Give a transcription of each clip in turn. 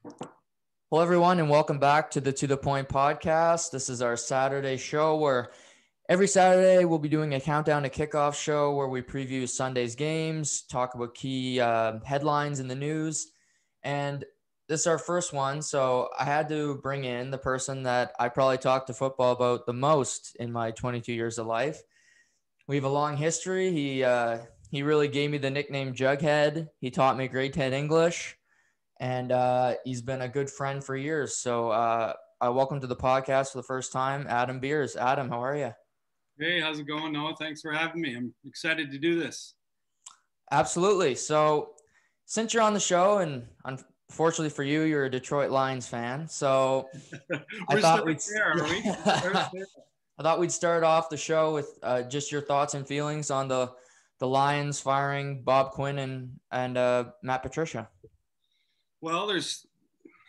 Hello, everyone, and welcome back to the To The Point podcast. This is our Saturday show where every Saturday we'll be doing a countdown to kickoff show where we preview Sunday's games, talk about key headlines in the news. And this is our first one, so I had to bring in the person that I probably talked to football about the most in my 22 years of life. We have a long history. He really gave me the nickname Jughead. He taught me grade 10 English, and he's been a good friend for years. So I welcome to the podcast for the first time, Adam Beers. Adam, how are you? Hey, how's it going, Noah? Thanks for having me. I'm excited to do this. Absolutely. So since you're on the show, and unfortunately for you, you're a Detroit Lions fan, so I We're thought starting we'd there, are we? I thought we'd start off the show with just your thoughts and feelings on the Lions firing Bob Quinn and Matt Patricia. Well,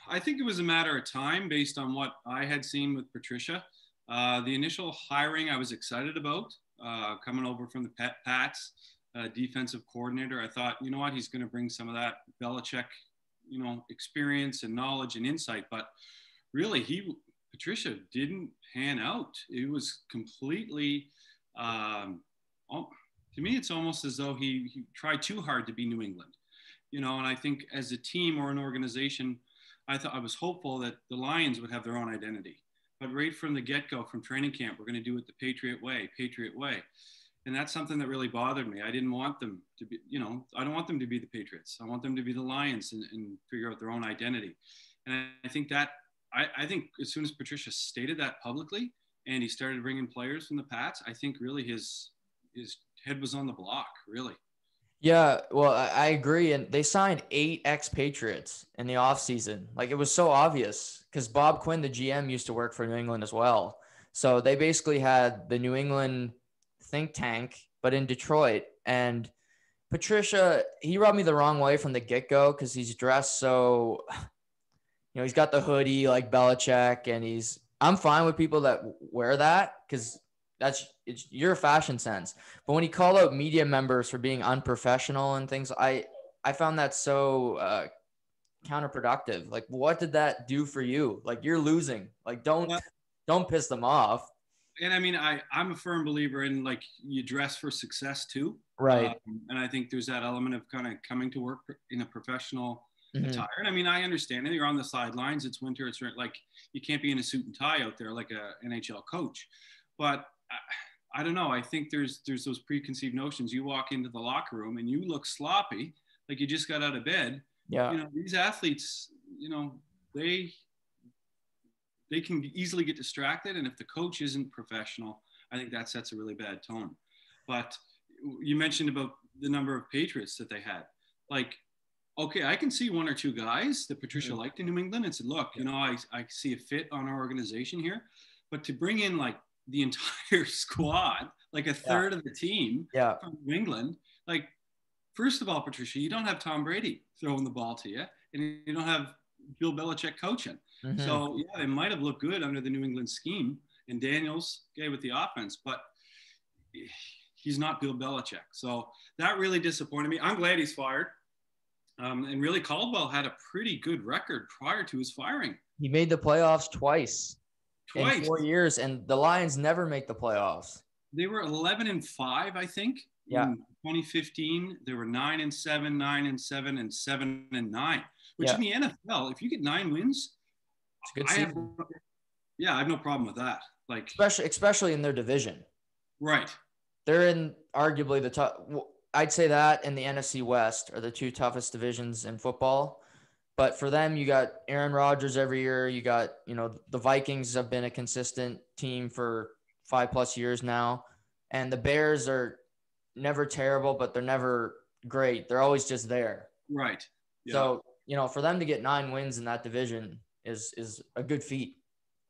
I think it was a matter of time based on what I had seen with Patricia. The initial hiring I was excited about, coming over from the Pats, defensive coordinator. I thought, you know what, he's going to bring some of that Belichick, experience and knowledge and insight. But really, Patricia didn't pan out. It was completely, to me, it's almost as though he tried too hard to be New England. And I think as a team or an organization, I was hopeful that the Lions would have their own identity. But right from the get-go, from training camp, we're going to do it the Patriot way. And that's something that really bothered me. I didn't want them to be, I don't want them to be the Patriots. I want them to be the Lions and figure out their own identity. And I think I think as soon as Patricia stated that publicly and he started bringing players from the Pats, I think really his head was on the block, really. Yeah, well, I agree. And they signed 8 expatriates in the offseason. Like, it was so obvious because Bob Quinn, the GM, used to work for New England as well. So they basically had the New England think tank, but in Detroit. And Patricia, he rubbed me the wrong way from the get-go because he's dressed so, he's got the hoodie like Belichick, and I'm fine with people that wear that because it's your fashion sense. But when he called out media members for being unprofessional and things, I found that so counterproductive. Like, what did that do for you? Like, you're losing. Like, don't piss them off. And I mean, I'm a firm believer in, like, you dress for success too. Right. And I think there's that element of kind of coming to work in a professional attire. Mm-hmm. And I mean, I understand it. You're on the sidelines. It's winter. It's like, you can't be in a suit and tie out there like a NHL coach. But I don't know. I think there's those preconceived notions. You walk into the locker room and you look sloppy, like you just got out of bed. Yeah. These athletes, they can easily get distracted. And if the coach isn't professional, I think that sets a really bad tone. But you mentioned about the number of Patriots that they had. Like, okay, I can see one or two guys that Patricia liked in New England and said, look, I see a fit on our organization here. But to bring in, like, the entire squad, like a third of the team from New England, like, first of all, Patricia, you don't have Tom Brady throwing the ball to you, and you don't have Bill Belichick coaching. Mm-hmm. So, yeah, they might have looked good under the New England scheme, and Daniels gave with the offense, but he's not Bill Belichick. So that really disappointed me. I'm glad he's fired. And really, Caldwell had a pretty good record prior to his firing. He made the playoffs twice. In 4 years, and the Lions never make the playoffs. They were 11-5, I think. Yeah. In 2015, they were 9-7, 9-7, and 7-9. Which in the NFL, if you get 9 wins, it's a good season. I have no problem with that. Like, especially in their division. Right. They're in arguably the tough. I'd say that and the NFC West are the 2 toughest divisions in football. But for them, you got Aaron Rodgers every year. You got, the Vikings have been a consistent team for 5+ years now. And the Bears are never terrible, but they're never great. They're always just there. Right. Yeah. So, for them to get 9 wins in that division is a good feat.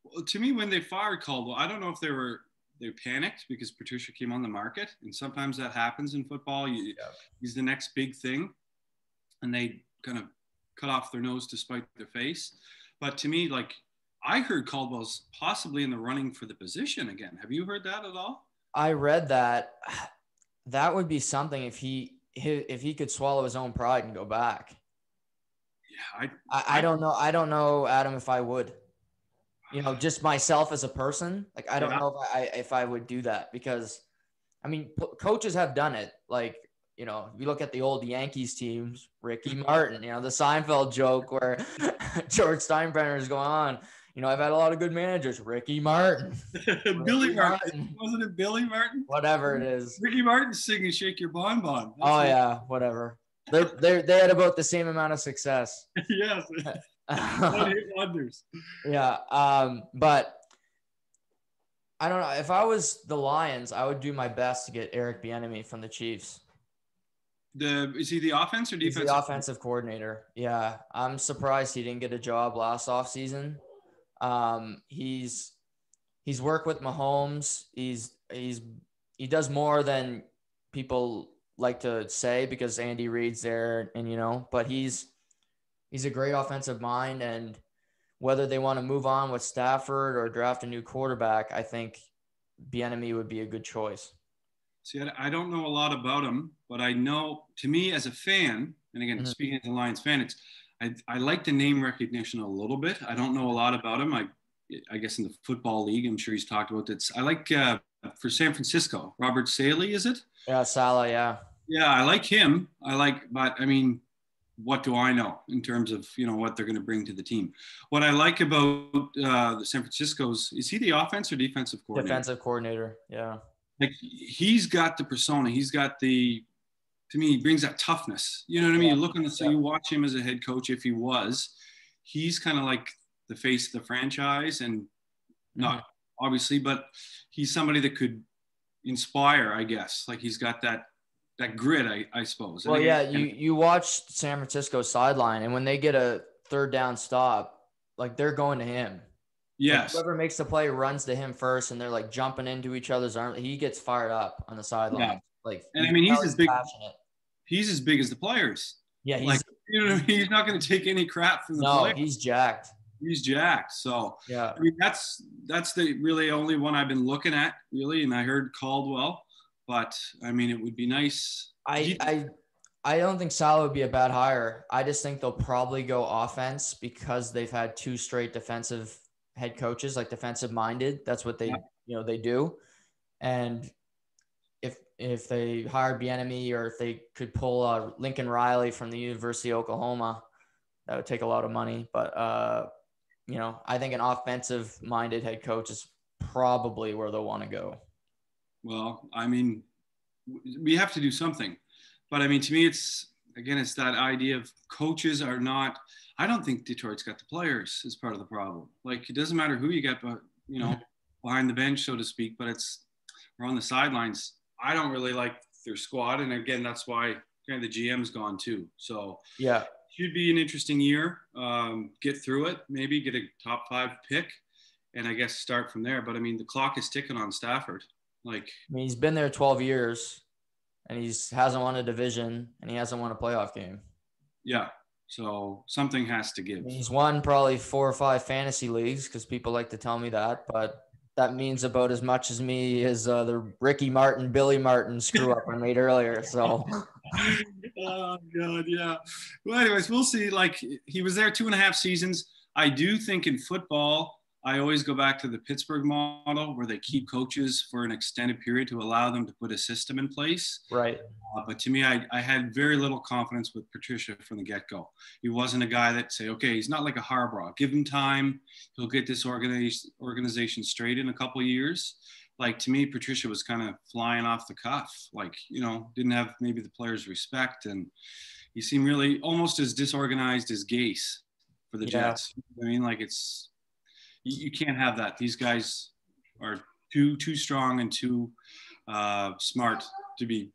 Well, to me, when they fired Caldwell, I don't know if they panicked because Patricia came on the market. And sometimes that happens in football. He's the next big thing. And they kind of cut off their nose to spite their face. But to me, like, I heard Caldwell's possibly in the running for the position again. Have you heard that at all? I read that. That would be something if he could swallow his own pride and go back. I don't know. I don't know, Adam, if I would. Just myself as a person. Like, I don't know if I would do that because, I mean, coaches have done it. Like, if you look at the old Yankees teams, Ricky Martin, the Seinfeld joke where George Steinbrenner is going on. I've had a lot of good managers. Ricky Martin. Billy Martin. Wasn't it Billy Martin? Whatever it is. Ricky Martin singing "Shake Your Bon Bon." Yeah, whatever. They had about the same amount of success. Yes. One-hit wonders. Yeah. But I don't know. If I was the Lions, I would do my best to get Eric Bieniemy from the Chiefs. Is he the offense or defense? He's the offensive coordinator. Yeah. I'm surprised he didn't get a job last offseason. He's worked with Mahomes. He does more than people like to say because Andy Reid's there and but he's a great offensive mind, and whether they want to move on with Stafford or draft a new quarterback, I think Bieniemy would be a good choice. See, I don't know a lot about him, but I know, to me as a fan, and again, speaking as a Lions fan, I like the name recognition a little bit. I don't know a lot about him. I guess in the football league, I'm sure he's talked about this. I like for San Francisco, Robert Saleh, is it? Yeah, Saleh, yeah. Yeah, I like him. But I mean, what do I know in terms of, what they're going to bring to the team? What I like about the San Francisco's, is he the offense or defensive coordinator? Defensive coordinator, yeah. Like, he's got the persona. He's got to me, he brings that toughness. You know what I mean? You look on you watch him as a head coach, if he was, he's kind of like the face of the franchise, and not obviously, but he's somebody that could inspire, I guess. Like, he's got that grit, I suppose. Well, yeah, you watch San Francisco's sideline, and when they get a third down stop, like, they're going to him. Yes. Like, whoever makes the play runs to him first, and they're like jumping into each other's arms. He gets fired up on the sideline. Yeah. Like, and I mean, he's as big. Passionate. He's as big as the players. Yeah, he's not going to take any crap from the players. No, he's jacked. He's jacked. So yeah, I mean, that's the really only one I've been looking at, really. And I heard Caldwell, but I mean, it would be nice. I don't think Saleh would be a bad hire. I just think they'll probably go offense because they've had two straight defensive head coaches, like defensive minded. That's what they they do. And if they hire Bieniemy, or if they could pull Lincoln Riley from the University of Oklahoma, that would take a lot of money. But I think an offensive minded head coach is probably where they'll want to go. Well, I mean, we have to do something, but I mean, to me, it's that idea of coaches are not. I don't think Detroit's got the players is part of the problem. Like, it doesn't matter who you get, but behind the bench, so to speak. But we're on the sidelines. I don't really like their squad, and again, that's why kind of the GM's gone too. So yeah, should be an interesting year. Get through it, maybe get a top 5 pick, and I guess start from there. But I mean, the clock is ticking on Stafford. Like, I mean, he's been there 12 years, and he hasn't won a division, and he hasn't won a playoff game. Yeah. So something has to give. He's won probably 4 or 5 fantasy leagues because people like to tell me that, but that means about as much as me as the Ricky Martin, Billy Martin screw up I made earlier. So. Oh God, yeah. Well, anyways, we'll see. Like, he was there 2.5 seasons. I do think in football, I always go back to the Pittsburgh model where they keep coaches for an extended period to allow them to put a system in place. Right. But to me, I had very little confidence with Patricia from the get-go. He wasn't a guy that say, okay, he's not like a Harbaugh. Give him time. He'll get this organization straight in a couple of years. Like, to me, Patricia was kind of flying off the cuff. Like, didn't have maybe the players' respect. And he seemed really almost as disorganized as Gase for the Jets. I mean, like, you can't have that. These guys are too strong and too smart to be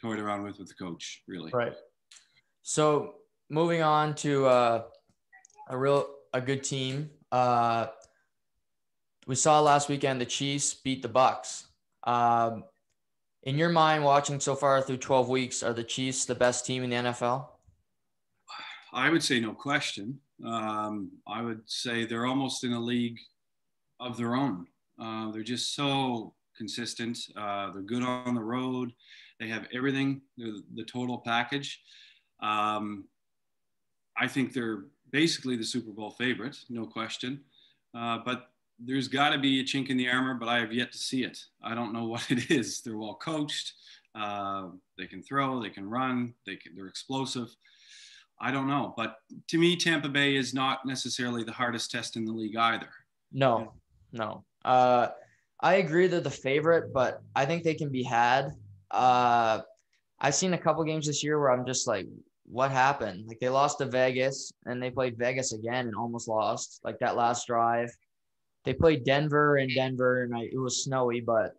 toyed around with the coach, really. Right. So moving on to a good team. We saw last weekend the Chiefs beat the Bucks. In your mind, watching so far through 12 weeks, are the Chiefs the best team in the NFL? I would say no question. I would say they're almost in a league of their own. They're just so consistent. They're good on the road. They have everything, the total package. I think they're basically the Super Bowl favorite, no question. But there's got to be a chink in the armor, but I have yet to see it. I don't know what it is. They're well coached. They can throw, they can run, they're explosive. I don't know. But to me, Tampa Bay is not necessarily the hardest test in the league either. No. I agree they're the favorite, but I think they can be had. I've seen a couple games this year where I'm just like, what happened? Like they lost to Vegas and they played Vegas again and almost lost. Like that last drive. They played Denver and it was snowy, but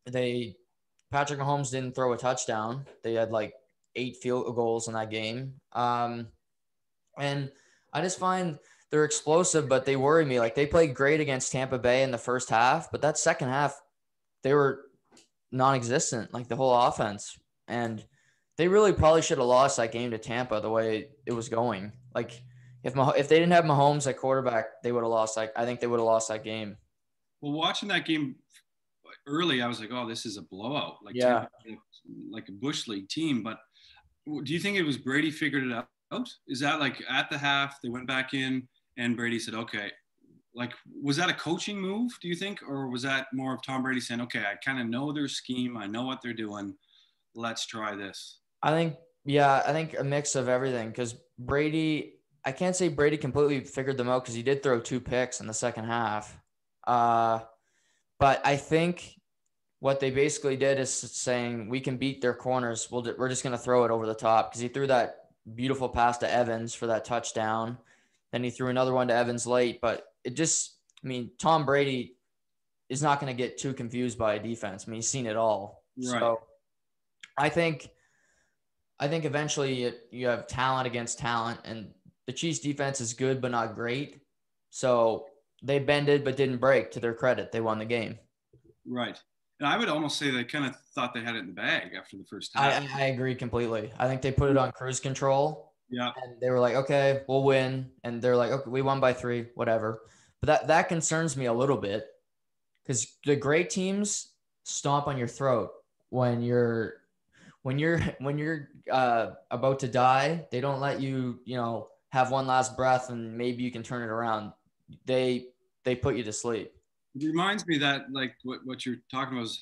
Patrick Mahomes didn't throw a touchdown. They had like 8 field goals in that game. And I just find they're explosive, but they worry me. Like they played great against Tampa Bay in the first half, but that second half, they were non-existent, like the whole offense. And they really probably should have lost that game to Tampa the way it was going. Like if they didn't have Mahomes at quarterback, they would have lost. I think they would have lost that game. Well, watching that game early, I was like, oh, this is a blowout. Like, yeah, like a Bush League team. But do you think it was Brady figured it out? Is that like at the half, they went back in and Brady said, okay, like, was that a coaching move, do you think? Or was that more of Tom Brady saying, okay, I kind of know their scheme. I know what they're doing. Let's try this. I think a mix of everything because Brady, I can't say Brady completely figured them out because he did throw 2 picks in the second half. But I think what they basically did is saying we can beat their corners. We're just going to throw it over the top because he threw that beautiful pass to Evans for that touchdown. Then he threw another one to Evans late. But Tom Brady is not going to get too confused by a defense. I mean, he's seen it all. Right. So I think eventually you have talent against talent, and the Chiefs defense is good but not great. So they bended but didn't break. To their credit, they won the game. Right. And I would almost say they kind of thought they had it in the bag after the first half. I agree completely. I think they put it on cruise control. Yeah. And they were like, okay, we'll win. And they're like, okay, we won by 3, whatever. But that concerns me a little bit because the great teams stomp on your throat when you're about to die. They don't let you, have one last breath and maybe you can turn it around. They put you to sleep. It reminds me that like what you're talking about is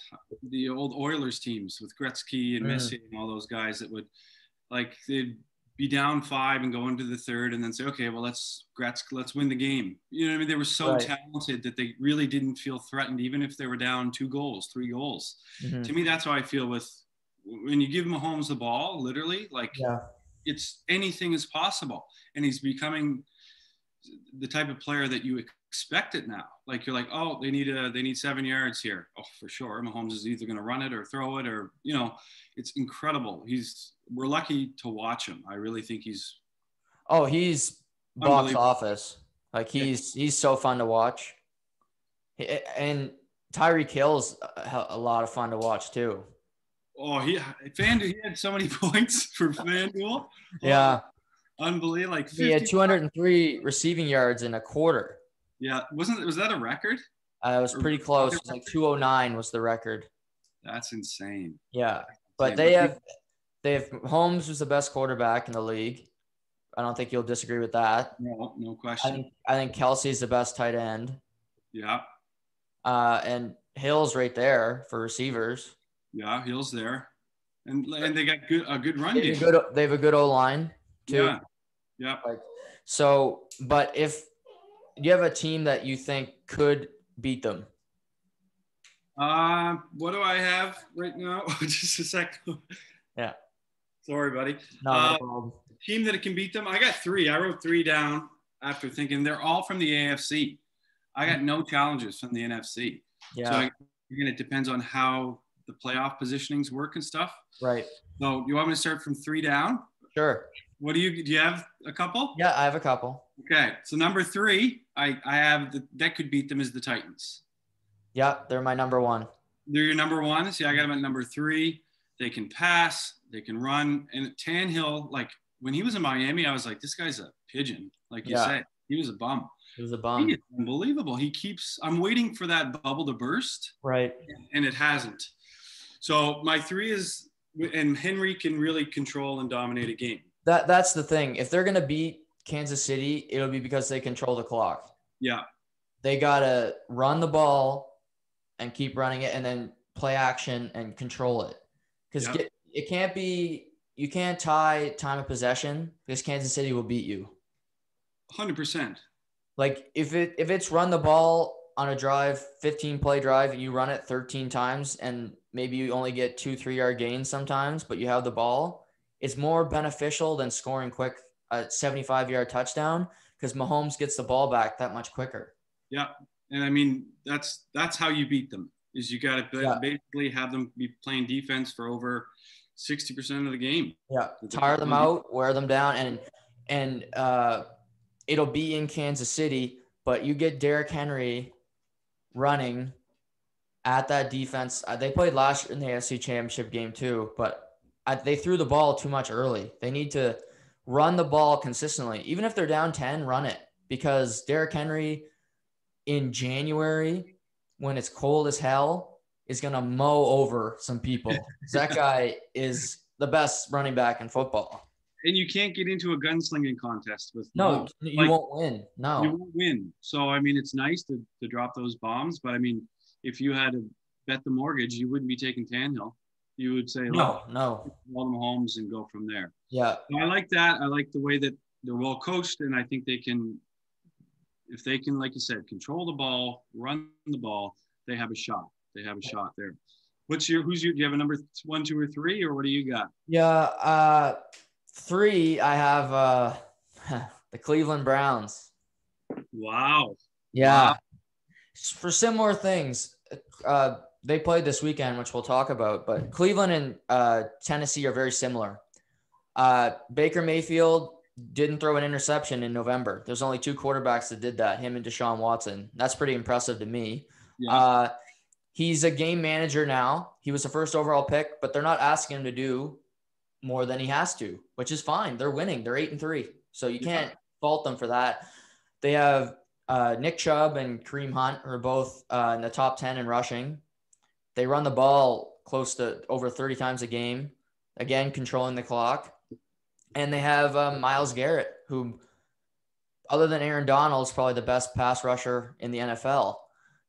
the old Oilers teams with Gretzky and Messi and all those guys that would they'd be down 5 and go into the third and then say, okay, well, let's win the game. You know what I mean? They were so talented that they really didn't feel threatened, even if they were down 2 goals, 3 goals. Mm-hmm. To me, that's how I feel with when you give Mahomes the ball, literally, it's anything is possible. And he's becoming the type of player that you expect it now. Like you're like, oh, they need 7 yards here. Oh, for sure. Mahomes is either going to run it or throw it or, it's incredible. We're lucky to watch him. I really think he's box office. Like he's so fun to watch. And Tyreek Hill's a lot of fun to watch too. Oh, he had so many points for FanDuel. Yeah. Unbelievable. Like he had 203 receiving yards in a quarter. Yeah. Was that a record? It was pretty close. It was like 209 was the record. That's insane. Yeah. But they have Holmes was the best quarterback in the league. I don't think you'll disagree with that. No question. I think Kelsey's the best tight end. Yeah. And Hill's right there for receivers. Yeah, Hill's there. And they got a good run game. They have a good O-line too. Yeah. But if you have a team that you think could beat them. What do I have right now? Just a second. Yeah. Sorry, buddy. No problem. Team that can beat them. I got 3. I wrote 3 down after thinking they're all from the AFC. I got no challenges from the NFC. Yeah. So again, it depends on how the playoff positionings work and stuff. Right. So you want me to start from 3 down? Sure. Do you have a couple? Yeah, I have a couple. Okay. So number 3, I have that could beat them is the Titans. Yeah, they're my number 1. They're your number 1. See, I got them at number 3. They can pass, they can run. And Tannehill, like when he was in Miami, I was like, this guy's a pigeon. Like you said, he was a bum. He was a bum. He is unbelievable. I'm waiting for that bubble to burst. Right. And it hasn't. So my 3 is, and Henry can really control and dominate a game. That's the thing. If they're going to beat Kansas City, it'll be because they control the clock. Yeah. They got to run the ball and keep running it and then play action and control it. Because it can't be – you can't tie time of possession because Kansas City will beat you. 100%. Like if it's run the ball on a drive, 15-play drive, and you run it 13 times and maybe you only get 2-3 yard gains sometimes, but you have the ball – it's more beneficial than scoring quick a 75-yard touchdown because Mahomes gets the ball back that much quicker. Yeah. And I mean, that's how you beat them is you got to basically have them be playing defense for over 60% of the game. Yeah. Tire them out, wear them down. And it'll be in Kansas City, but you get Derrick Henry running at that defense. They played last year in the AFC Championship game too, but they threw the ball too much early. They need to run the ball consistently. Even if they're down 10, run it. Because Derrick Henry in January, when it's cold as hell, is going to mow over some people. That guy is the best running back in football. And you can't get into a gunslinging contest with No, you won't win. No. You won't win. So, I mean, it's nice to drop those bombs. But, I mean, if you had to bet the mortgage, you wouldn't be taking Tannehill. You would say, no, all them homes and go from there. Yeah. So I like that. I like the way that they're well coached. And I think they can, if they can, like you said, control the ball, run the ball, they have a shot. They have a shot there. Do you have a number 1, 2, or 3, or what do you got? Yeah. 3, I have the Cleveland Browns. Wow. Yeah. Wow. For similar things, they played this weekend, which we'll talk about, but Cleveland and Tennessee are very similar. Baker Mayfield didn't throw an interception in November. There's only 2 quarterbacks that did that, him and Deshaun Watson. That's pretty impressive to me. Yeah. He's a game manager now. He was the first overall pick, but they're not asking him to do more than he has to, which is fine. They're winning. They're 8-3. So you can't fault them for that. They have Nick Chubb and Kareem Hunt, who are both in the top 10 in rushing. They run the ball close to over 30 times a game, again, controlling the clock. And they have Myles Garrett, who, other than Aaron Donald, is probably the best pass rusher in the NFL.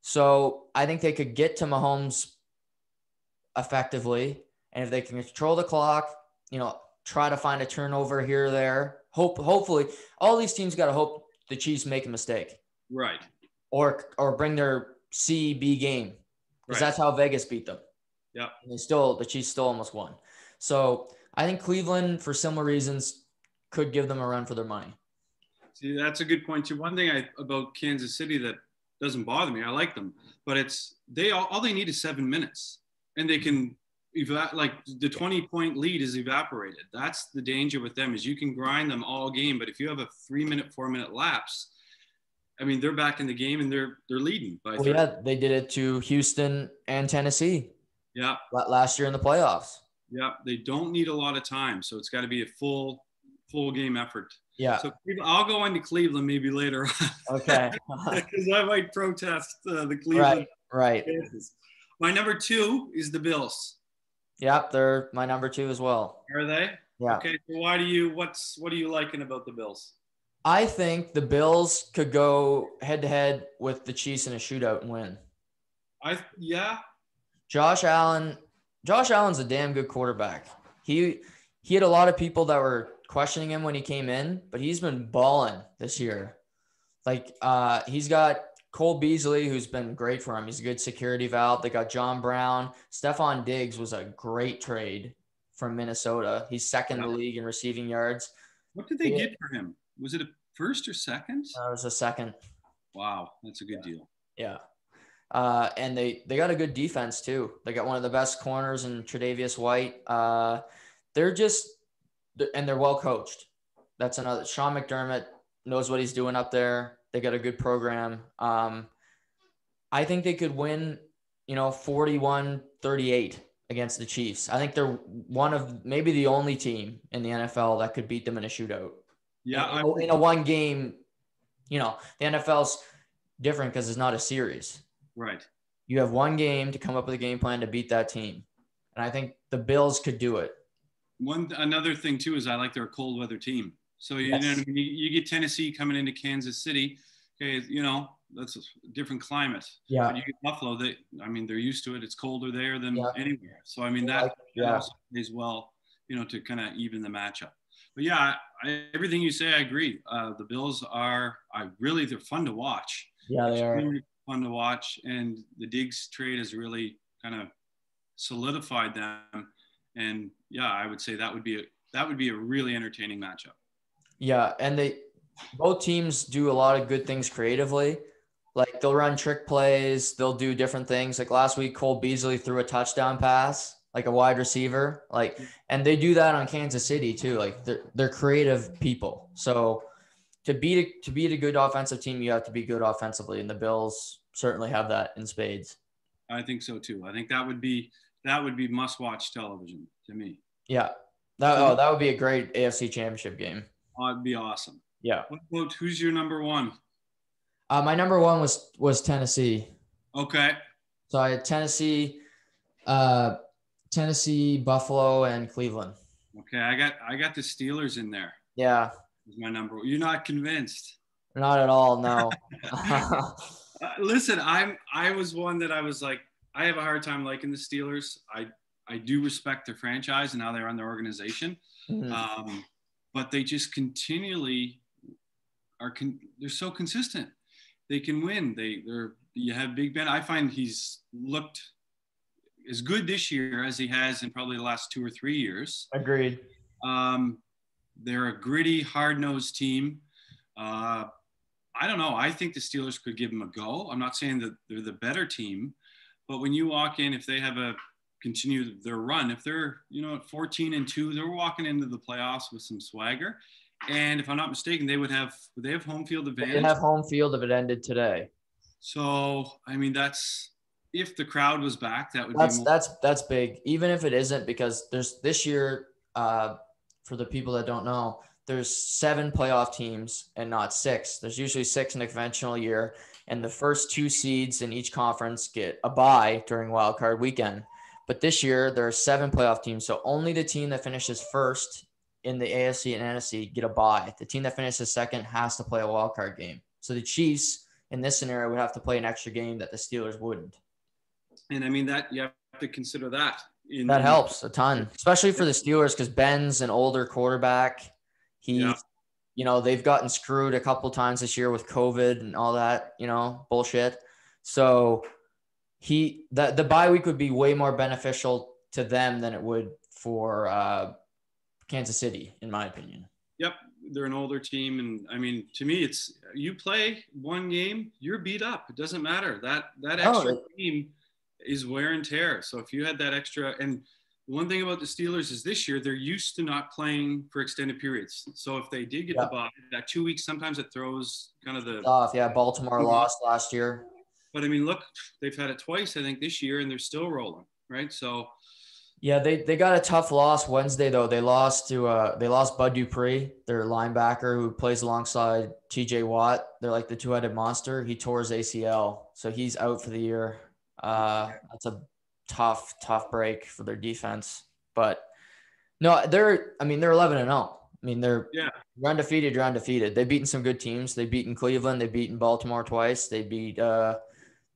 So I think they could get to Mahomes effectively. And if they can control the clock, try to find a turnover here or there. Hopefully, all these teams got to hope the Chiefs make a mistake. Right. Or bring their CB game. Because that's how Vegas beat them. Yeah. The Chiefs still almost won. So I think Cleveland, for similar reasons, could give them a run for their money. See, that's a good point too. One thing about Kansas City that doesn't bother me, I like them, but all they need is 7 minutes, and they can like the 20-point lead is evaporated. That's the danger with them is you can grind them all game, but if you have a 3-minute, 4-minute lapse, I mean, they're back in the game and they're leading by 3. Yeah, they did it to Houston and Tennessee. Yeah. Last year in the playoffs. Yeah, they don't need a lot of time, so it's got to be a full game effort. Yeah. So I'll go into Cleveland maybe later on. Okay. Because I might protest the Cleveland. Right. Cases. My number 2 is the Bills. Yep, they're my number 2 as well. Are they? Yeah. Okay. So what are you liking about the Bills? I think the Bills could go head-to-head with the Chiefs in a shootout and win. Josh Allen's a damn good quarterback. He had a lot of people that were questioning him when he came in, but he's been balling this year. Like he's got Cole Beasley, who's been great for him. He's a good security valve. They got John Brown. Stephon Diggs was a great trade from Minnesota. He's second in the league in receiving yards. What did they get for him? Was it a first or second? It was a second. Wow, that's a good deal. Yeah. And they got a good defense too. They got one of the best corners in Tre'Davious White. They're well coached. That's another. Sean McDermott knows what he's doing up there. They got a good program. I think they could win, 41-38 against the Chiefs. I think they're one of maybe the only team in the NFL that could beat them in a shootout. Yeah. In a one game, the NFL's different because it's not a series. Right. You have one game to come up with a game plan to beat that team. And I think the Bills could do it. Another thing too is I like they're a cold weather team. So you know Yes. what I mean? You get Tennessee coming into Kansas City. Okay, that's a different climate. Yeah. But you get Buffalo. They're used to it. It's colder there than Yeah. anywhere. So that Yeah. also plays well, to kind of even the matchup. But yeah, everything you say, I agree. The Bills they're fun to watch. Yeah, they are. Extremely fun to watch, and the Diggs trade has really kind of solidified them. And yeah, I would say that would be a really entertaining matchup. Yeah, and both teams do a lot of good things creatively. Like they'll run trick plays, they'll do different things. Like last week, Cole Beasley threw a touchdown pass, like a wide receiver. And they do that on Kansas City too. Like they're creative people. So to beat a good offensive team, you have to be good offensively, and the Bills certainly have that in spades. I think so too. I think that would be must-watch television to me. Yeah, that would be a great AFC Championship game. It'd be awesome. Yeah. What about who's your number one? My number one was Tennessee. Okay. So I had Tennessee, Buffalo, and Cleveland. Okay, I got the Steelers in there. Yeah. My number. You're not convinced? Not at all. No. Listen, I was one that I was like, I have a hard time liking the Steelers. I do respect their franchise and how they run their organization, but they just continually they're so consistent. They can win. You have Big Ben. I find he's looked as good this year as he has in probably the last 2 or 3 years. Agreed. They're a gritty, hard-nosed team. I don't know. I think the Steelers could give them a go. I'm not saying that they're the better team, but when you walk in, if they have continue their run, if they're, at 14-2, they're walking into the playoffs with some swagger. And if I'm not mistaken, would they have home field advantage? They have home field if it ended today. So, that's if the crowd was back, that would that's big. Even if it isn't, because there's this year, for the people that don't know, there's 7 playoff teams and not 6. There's usually 6 in a conventional year, and the first 2 seeds in each conference get a bye during wild card weekend. But this year there are 7 playoff teams, so only the team that finishes first in the AFC and NFC get a bye. The team that finishes second has to play a wild card game. So the Chiefs in this scenario would have to play an extra game that the Steelers wouldn't. And that you have to consider that. That helps a ton, especially for the Steelers, because Ben's an older quarterback. They've gotten screwed a couple times this year with COVID and all that, bullshit. So the bye week would be way more beneficial to them than it would for Kansas City, in my opinion. Yep. They're an older team. And to me, it's you play one game, you're beat up. It doesn't matter. That extra game is wear and tear. So if you had that extra, and one thing about the Steelers is this year they're used to not playing for extended periods. So if they did get the bye, that 2 weeks, sometimes it throws kind of the off. Yeah, Baltimore lost last year. But look, they've had it twice, I think, this year, and they're still rolling, right? So yeah, they got a tough loss Wednesday though. They lost Bud Dupree, their linebacker who plays alongside TJ Watt. They're like the two-headed monster. He tore his ACL, so he's out for the year. That's a tough break for their defense. But no, they're 11-0. They're undefeated. They've beaten some good teams. They've beaten Cleveland. They've beaten Baltimore twice. They'll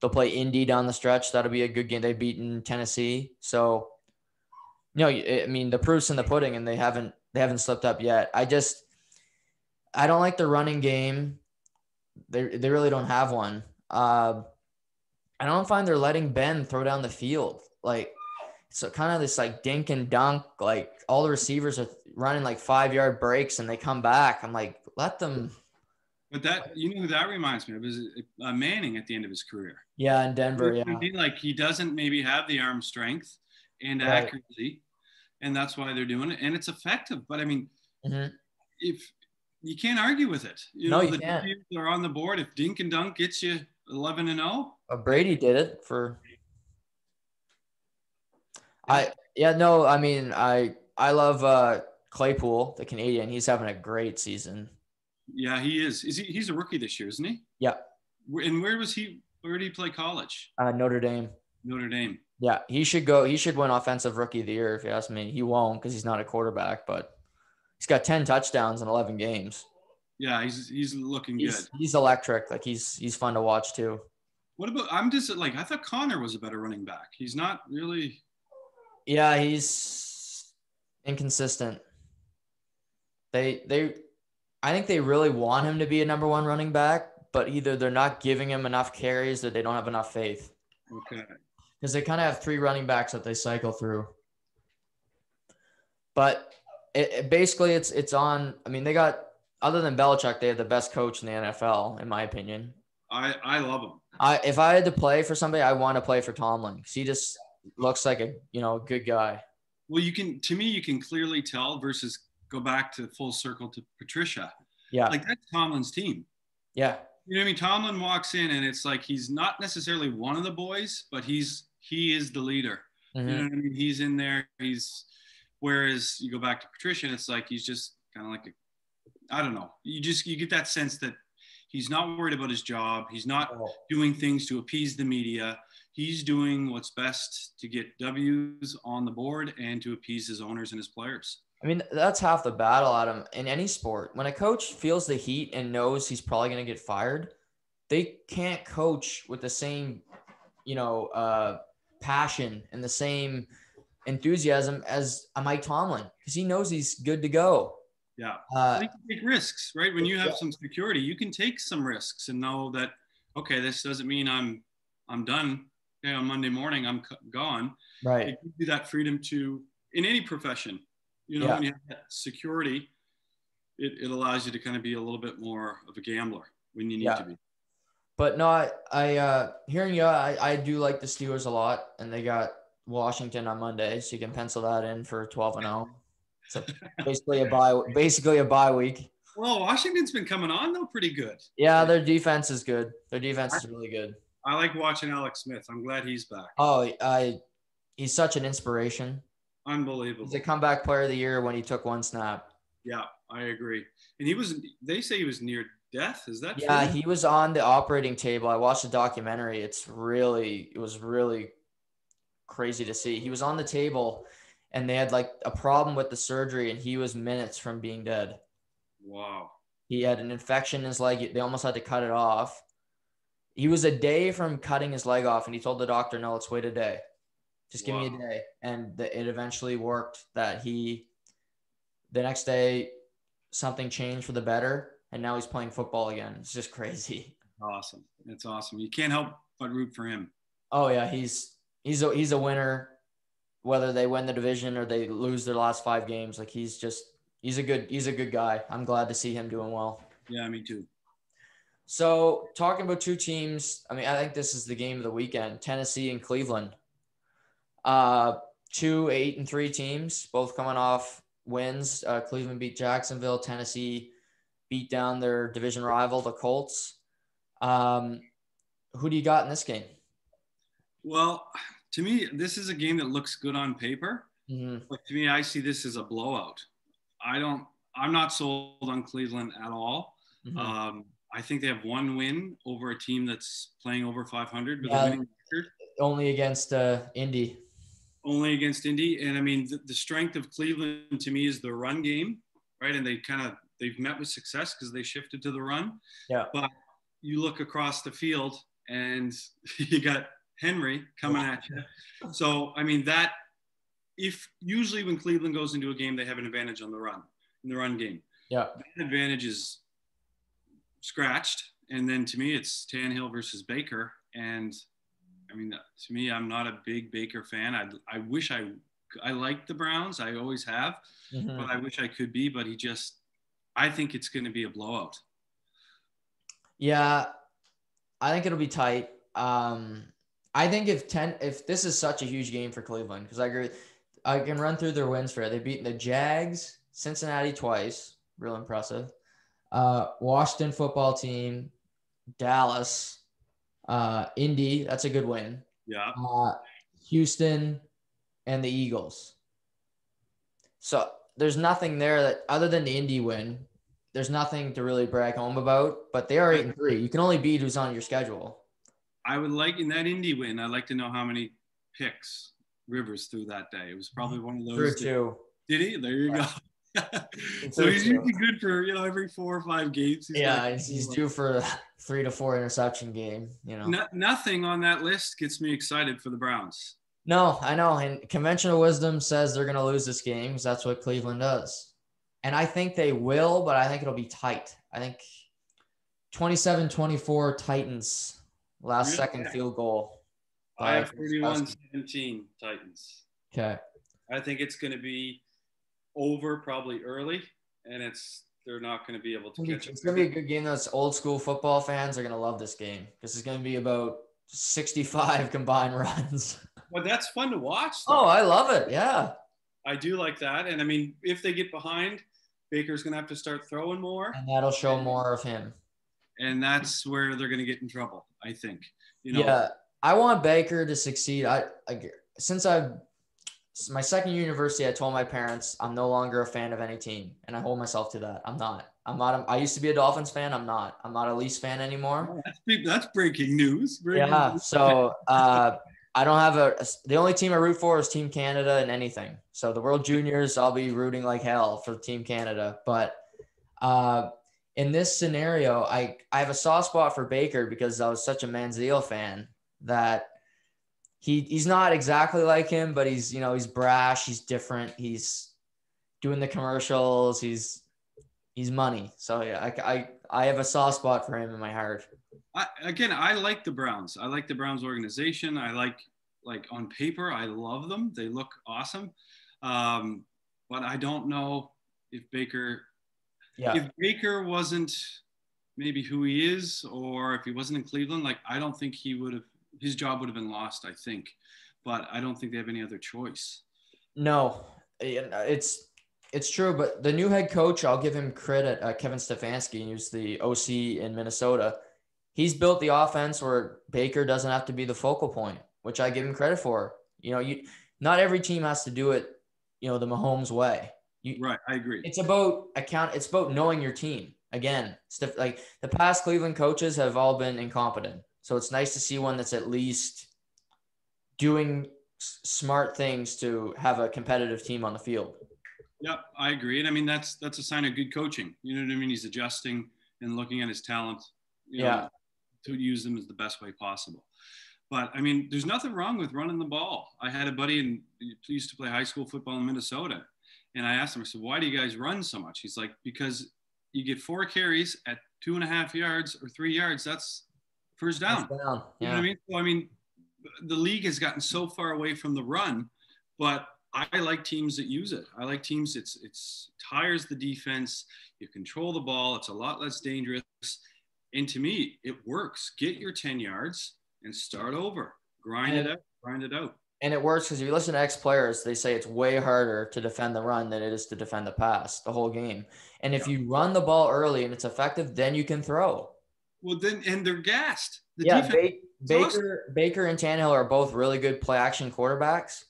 play Indy down the stretch. That'll be a good game. They've beaten Tennessee. So, the proof's in the pudding, and they haven't slipped up yet. I don't like the running game. They really don't have one. I don't find they're letting Ben throw down the field. So kind of this dink and dunk, all the receivers are running 5-yard breaks and they come back. I'm like, let them. But who that reminds me of is Manning at the end of his career. Yeah, in Denver. Yeah. He doesn't maybe have the arm strength and accuracy, and that's why they're doing it, and it's effective. But if you can't argue with it, you can't. The are on the board. If dink and dunk gets you 11-0, Brady did it for. I love Claypool, the Canadian. He's having a great season. Yeah, he is. He's a rookie this year, isn't he? Yeah. And where did he play college? Notre Dame. Notre Dame. Yeah, he should go. He should win Offensive Rookie of the Year if you ask me. He won't because he's not a quarterback, but he's got 10 touchdowns in 11 games. Yeah, he's looking good. He's electric. Like he's fun to watch too. What about? I'm just like I thought Connor was a better running back. He's not really. Yeah, he's inconsistent. I think they really want him to be a number one running back, but either they're not giving him enough carries or they don't have enough faith. Okay. Because they kind of have 3 running backs that they cycle through. But basically it's on. I mean, they got, other than Belichick, they have the best coach in the NFL, in my opinion. I love him. If I had to play for somebody, I want to play for Tomlin because he just looks like a good guy. Well, you can clearly tell versus go back to full circle to Patricia. Yeah. Like that's Tomlin's team. Yeah. You know what I mean? Tomlin walks in and it's like he's not necessarily one of the boys, but he is the leader. Mm-hmm. You know what I mean? He's in there. Whereas you go back to Patricia and it's like he's just kind of like I don't know. You get that sense that he's not worried about his job. He's not doing things to appease the media. He's doing what's best to get W's on the board and to appease his owners and his players. I mean, that's half the battle, Adam, in any sport. When a coach feels the heat and knows he's probably going to get fired, they can't coach with the same, passion and the same enthusiasm as a Mike Tomlin because he knows he's good to go. Yeah. You can take risks, right? When you have some security, you can take some risks and know that, okay, this doesn't mean I'm done. Okay, on Monday morning, I'm gone. Right. It gives you that freedom to, in any profession, when you have that security, it allows you to kind of be a little bit more of a gambler when you need to be. But no, I hearing you, I do like the Steelers a lot, and they got Washington on Monday, so you can pencil that in for 12-0. So basically a bye week. Well, Washington's been coming on though pretty good. Yeah, their defense is good. Their defense is really good. I like watching Alex Smith. I'm glad he's back. Oh, he's such an inspiration. Unbelievable. He's a comeback player of the year when he took one snap. Yeah, I agree. And they say he was near death. Is that true? Yeah, he was on the operating table. I watched the documentary. It was really crazy to see. He was on the table and they had like a problem with the surgery and he was minutes from being dead. Wow. He had an infection in his leg. They almost had to cut it off. He was a day from cutting his leg off and he told the doctor, no, let's wait a day. Just give me a day. And it eventually worked that the next day something changed for the better and now he's playing football again. It's just crazy. Awesome. It's awesome. You can't help but root for him. Oh yeah. He's a winner, whether they win the division or they lose their last 5 games. Like he's a good guy. I'm glad to see him doing well. Yeah, me too. So talking about 2 teams, I mean, I think this is the game of the weekend, Tennessee and Cleveland. 2 8-3 teams, both coming off wins. Cleveland beat Jacksonville. Tennessee beat down their division rival, the Colts. Who do you got in this game? Well, to me, this is a game that looks good on paper. Mm-hmm. But to me, I see this as a blowout. I'm not sold on Cleveland at all. Mm-hmm. I think they have 1 win over a team that's playing over 500 with a winning record. Only against Indy. Only against Indy. And I mean, the strength of Cleveland to me is the run game, right? And they've met with success because they shifted to the run. Yeah. But you look across the field and you got Henry coming at you. So, I mean, if usually when Cleveland goes into a game, they have an advantage on the run, in the run game. Yeah. That advantage is scratched. And then to me, it's Tannehill versus Baker. And I mean, to me, I'm not a big Baker fan. I wish I liked the Browns. I always have, mm-hmm. but I wish I could be, but I think it's going to be a blowout. Yeah. I think it'll be tight. I think if this is such a huge game for Cleveland, because I agree, I can run through their wins for it. They've beaten the Jags, Cincinnati twice, real impressive. Washington football team, Dallas, Indy, that's a good win. Yeah. Houston, and the Eagles. So there's nothing there that other than the Indy win, there's nothing to really brag home about. But they are 8-3. You can only beat who's on your schedule. I would like in that Indy win. I'd like to know how many picks Rivers through that day. It was probably one of Through those. two. Did he? There you go. So Through he's two. usually good for, every 4 or 5 games. He's due for a 3 to 4 interception game, Nothing on that list gets me excited for the Browns. No, I know. And conventional wisdom says they're going to lose this game because that's what Cleveland does. And I think they will, but I think it'll be tight. I think 27-24 Titans, last second field goal. I have 31-17 Titans. Okay. I think it's going to be over probably early, and they're not going to be able to catch it. It's going to be a good game. Those old school football fans are going to love this game. This is going to be about 65 combined runs. Well, that's fun to watch, though. Oh, I love it. Yeah. I do like that. And I mean, if they get behind, Baker's going to have to start throwing more. And that'll show more of him. And that's where they're going to get in trouble, I think. Yeah. I want Baker to succeed. My second year university, I told my parents I'm no longer a fan of any team, and I hold myself to that. I'm not. I used to be a Dolphins fan. I'm not. I'm not a Leafs fan anymore. That's breaking news. So I don't have the only team I root for is Team Canada and anything. So the World Juniors, I'll be rooting like hell for Team Canada. But in this scenario, I have a soft spot for Baker because I was such a Manziel fan that he's not exactly like him, but he's brash. He's different. He's doing the commercials. He's money. So yeah, I have a soft spot for him in my heart. I like the Browns. I like the Browns organization. I like on paper, I love them. They look awesome. But I don't know if Baker wasn't maybe who he is, or if he wasn't in Cleveland, I don't think his job would have been lost, I think. But I don't think they have any other choice. No, it's true. But the new head coach, I'll give him credit, Kevin Stefanski, who's the OC in Minnesota. He's built the offense where Baker doesn't have to be the focal point, which I give him credit for. Not every team has to do it, the Mahomes way. Right, I agree. It's about It's about knowing your team. Again, like the past Cleveland coaches have all been incompetent. So it's nice to see one that's at least doing smart things to have a competitive team on the field. Yeah, I agree. And I mean, that's a sign of good coaching. You know what I mean? He's adjusting and looking at his talent, to use them as the best way possible. But I mean, there's nothing wrong with running the ball. I had a buddy he used to play high school football in Minnesota. And I asked him, I said, why do you guys run so much? He's like, because you get 4 carries at 2.5 yards or 3 yards. That's first down. Yeah. You know what I mean? So, I mean, the league has gotten so far away from the run, but I like teams that use it. I like teams it's tires the defense. You control the ball. It's a lot less dangerous. And to me, it works. Get your 10 yards and start over. Grind it out. And it works because if you listen to ex-players, they say it's way harder to defend the run than it is to defend the pass, the whole game. And if you run the ball early and it's effective, then you can throw. Well, and they're gassed. Baker and Tannehill are both really good play-action quarterbacks.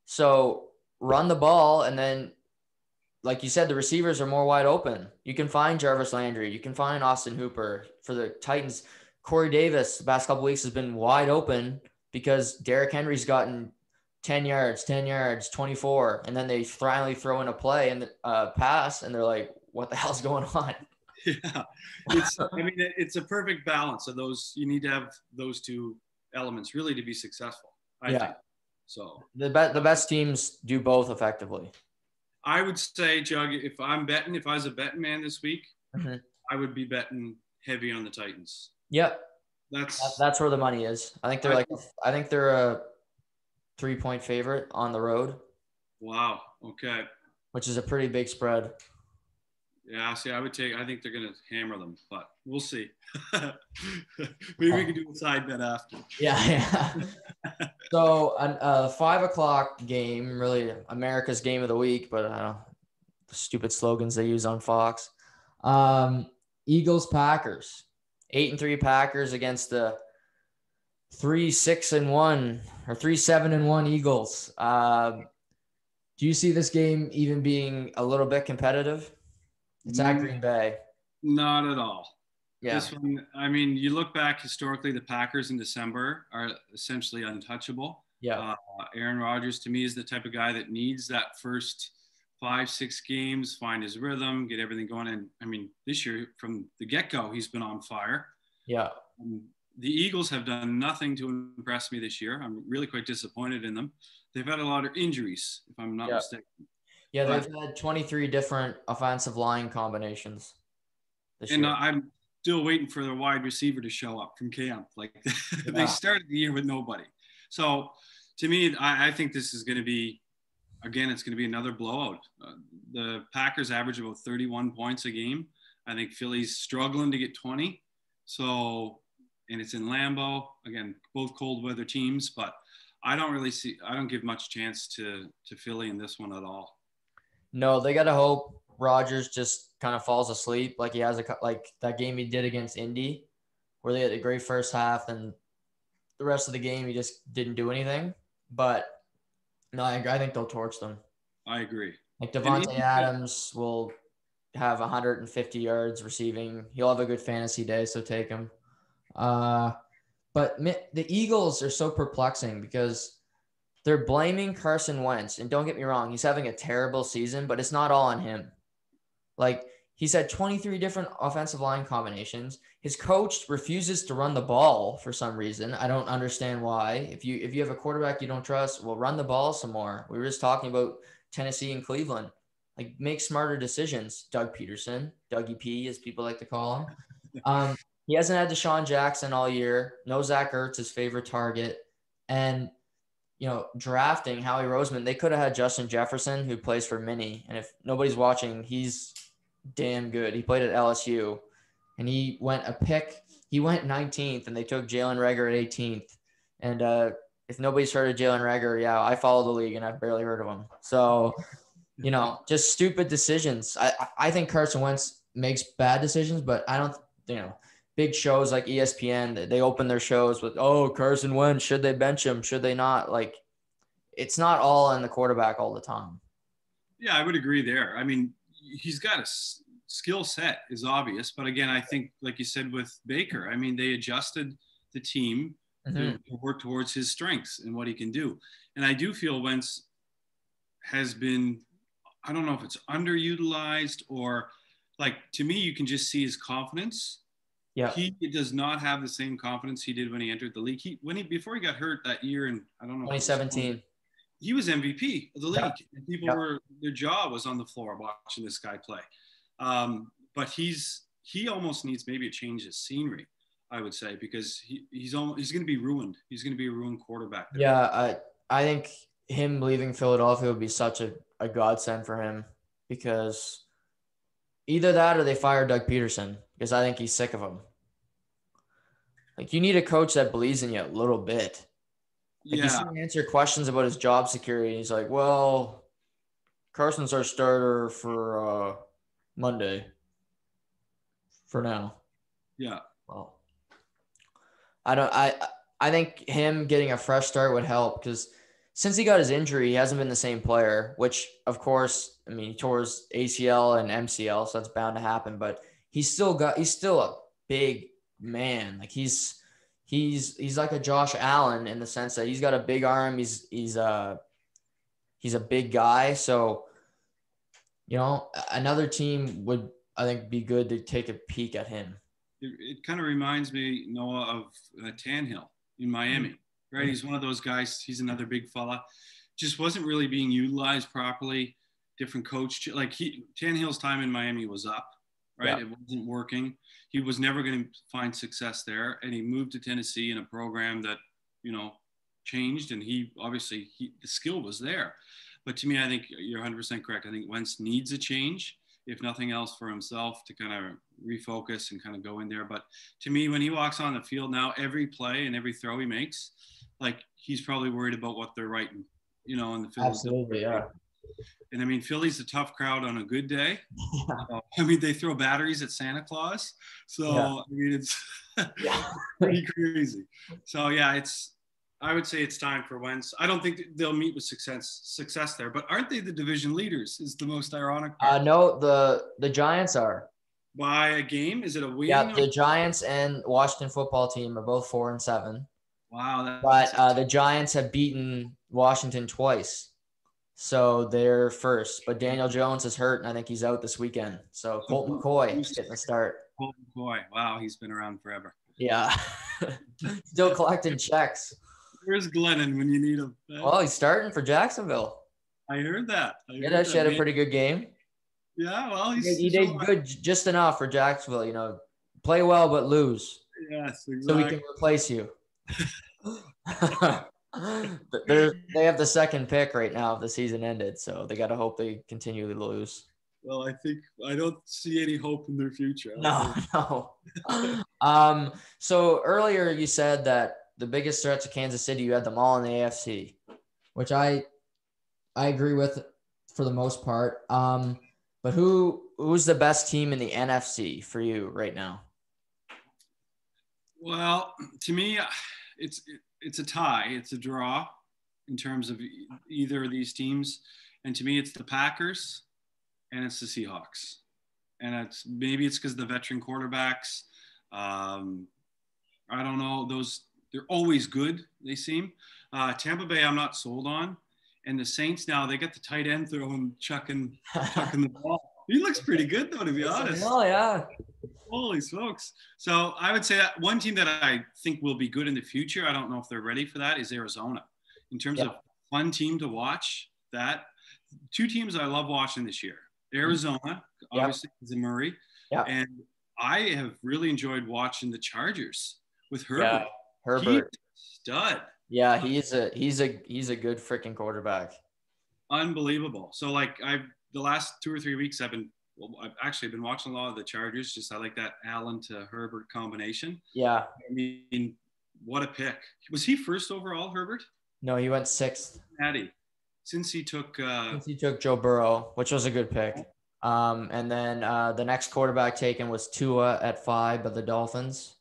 So run the ball, and then, like you said, the receivers are more wide open. You can find Jarvis Landry. You can find Austin Hooper. For the Titans, Corey Davis, the past couple of weeks, has been wide open because Derrick Henry's gotten 10 yards, 24, and then they finally throw in a play and pass, and they're like, what the hell's going on? Yeah, it's a perfect balance of those. You need to have those two elements really to be successful, I think. So the best teams do both effectively. I would say, Jug, if I was a betting man this week, I would be betting heavy on the Titans. Yep. That's where the money is. I think they're a 3-point favorite on the road. Wow. Okay. Which is a pretty big spread. Yeah, see, I think they're going to hammer them, but we'll see. Maybe we can do a side bet after. Yeah. So a 5:00 game, really America's game of the week, but I don't know, the stupid slogans they use on Fox. Eagles Packers, 8-3 Packers against the 3-6-1 or 3-7-1 Eagles. Do you see this game even being a little bit competitive? It's at Green Bay. Not at all. Yeah. This one, I mean, you look back historically, the Packers in December are essentially untouchable. Yeah. Aaron Rodgers, to me, is the type of guy that needs that first 5-6 games, find his rhythm, get everything going. And I mean, this year from the get-go, he's been on fire. Yeah. The Eagles have done nothing to impress me this year. I'm really quite disappointed in them. They've had a lot of injuries, if I'm not mistaken. Yeah, they've had 23 different offensive line combinations this year. I'm still waiting for the wide receiver to show up from camp. Like they started the year with nobody. So to me, I think this is going to be, again, it's going to be another blowout. The Packers average about 31 points a game. I think Philly's struggling to get 20. So, and it's in Lambeau. Again, both cold weather teams, but I don't give much chance to Philly in this one at all. No, they got to hope Rodgers just kind of falls asleep like he has like that game he did against Indy, where they had a great first half and the rest of the game he just didn't do anything. But no, I think they'll torch them. I agree. Like Devontae Adams will have 150 yards receiving. He'll have a good fantasy day, so take him. But the Eagles are so perplexing because they're blaming Carson Wentz. And don't get me wrong, he's having a terrible season, but it's not all on him. Like, he's had 23 different offensive line combinations. His coach refuses to run the ball for some reason. I don't understand why. If you have a quarterback you don't trust, well, run the ball some more. We were just talking about Tennessee and Cleveland. Like, make smarter decisions. Doug Peterson, Dougie P, as people like to call him. He hasn't had Deshaun Jackson all year. No Zach Ertz, his favorite target. And, drafting Howie Roseman, they could have had Justin Jefferson, who plays for Minnie. And if nobody's watching, he's damn good. He played at LSU. And he went 19th, and they took Jalen Reagor at 18th. And if nobody's heard of Jalen Reagor, yeah, I follow the league, and I've barely heard of him. So, just stupid decisions. I think Carson Wentz makes bad decisions, but I don't, big shows like ESPN, they open their shows with, Carson Wentz, should they bench him? Should they not? Like, it's not all on the quarterback all the time. Yeah, I would agree there. I mean, he's got a skill set is obvious, but again, I think, like you said with Baker, I mean, they adjusted the team to work towards his strengths and what he can do. And I do feel Wentz has been, I don't know if it's underutilized or, like, to me, you can just see his confidence. Yeah, he does not have the same confidence he did when he entered the league. Before he got hurt that year in, I don't know, 2017, he was MVP of the league. And people their jaw was on the floor watching this guy play. But he almost needs maybe a change of scenery, I would say, because he's going to be ruined. He's going to be a ruined quarterback there. Yeah, I think him leaving Philadelphia would be such a godsend for him, because either that or they fire Doug Peterson, because I think he's sick of him. Like, you need a coach that believes in you a little bit. Like, you see him answer questions about his job security, and he's like, well, Carson's our starter for Monday for now. Yeah. Well, I think him getting a fresh start would help, because since he got his injury, he hasn't been the same player, which, of course, I mean, he tore his ACL and MCL, so that's bound to happen, but he's still a big man. Like, he's like a Josh Allen in the sense that he's got a big arm. He's a big guy. So, another team would, I think, be good to take a peek at him. It kind of reminds me, Noah, of Tannehill in Miami, right? He's one of those guys. He's another big fella. Just wasn't really being utilized properly. Different coach. Like, Tannehill's time in Miami was up, right? Yeah. It wasn't working. He was never going to find success there. And he moved to Tennessee in a program that, changed. And the skill was there. But to me, I think you're 100% correct. I think Wentz needs a change, if nothing else, for himself to kind of refocus and kind of go in there. But to me, when he walks on the field now, every play and every throw he makes, like, he's probably worried about what they're writing, in the field. Absolutely, yeah. And I mean, Philly's a tough crowd on a good day. I mean, they throw batteries at Santa Claus. So, I mean, it's pretty crazy. So, yeah, I would say it's time for Wentz. I don't think they'll meet with success there, but aren't they the division leaders is the most ironic part? No, the Giants are. By a game? Is it a win? Yeah, the Giants and Washington football team are both 4-7. Wow. But the Giants have beaten Washington twice. So they're first. But Daniel Jones is hurt, and I think he's out this weekend. So Colt McCoy is getting the start. Colt McCoy. Wow, he's been around forever. Yeah. Still collecting checks. Where's Glennon when you need him? Well, he's starting for Jacksonville. I heard that. She had a pretty good game. Yeah, well, he did good, just enough for Jacksonville. You know, play well but lose. Yes, exactly. So we can replace you. They have the second pick right now if the season ended, so they got to hope they continue to lose. Well, I don't see any hope in their future. No. So earlier you said that the biggest threats to Kansas City, you had them all in the AFC, which I agree with for the most part. But who's the best team in the NFC for you right now? Well, to me, it's a tie. It's a draw in terms of either of these teams. And to me, it's the Packers and it's the Seahawks. And maybe it's because of the veteran quarterbacks. I don't know. They're always good, they seem. Tampa Bay, I'm not sold on. And the Saints now, they got the tight end chucking the ball. He looks pretty good, though, to be honest. Oh, yeah. Holy smokes. So I would say that one team that I think will be good in the future, I don't know if they're ready for that, is Arizona. In terms of fun team to watch, two teams I love watching this year. Arizona, obviously, is in Murray. Yeah. And I have really enjoyed watching the Chargers with Herbert. Yeah, Herbert. He's a stud. Yeah, he's a good freaking quarterback. Unbelievable. So the last 2 or 3 weeks I've actually been watching a lot of the Chargers. Just I like that Allen to Herbert combination. Yeah. I mean, what a pick. Was he first overall, Herbert? No, he went 6th. Since he took Joe Burrow, which was a good pick. And then the next quarterback taken was Tua at 5 by the Dolphins.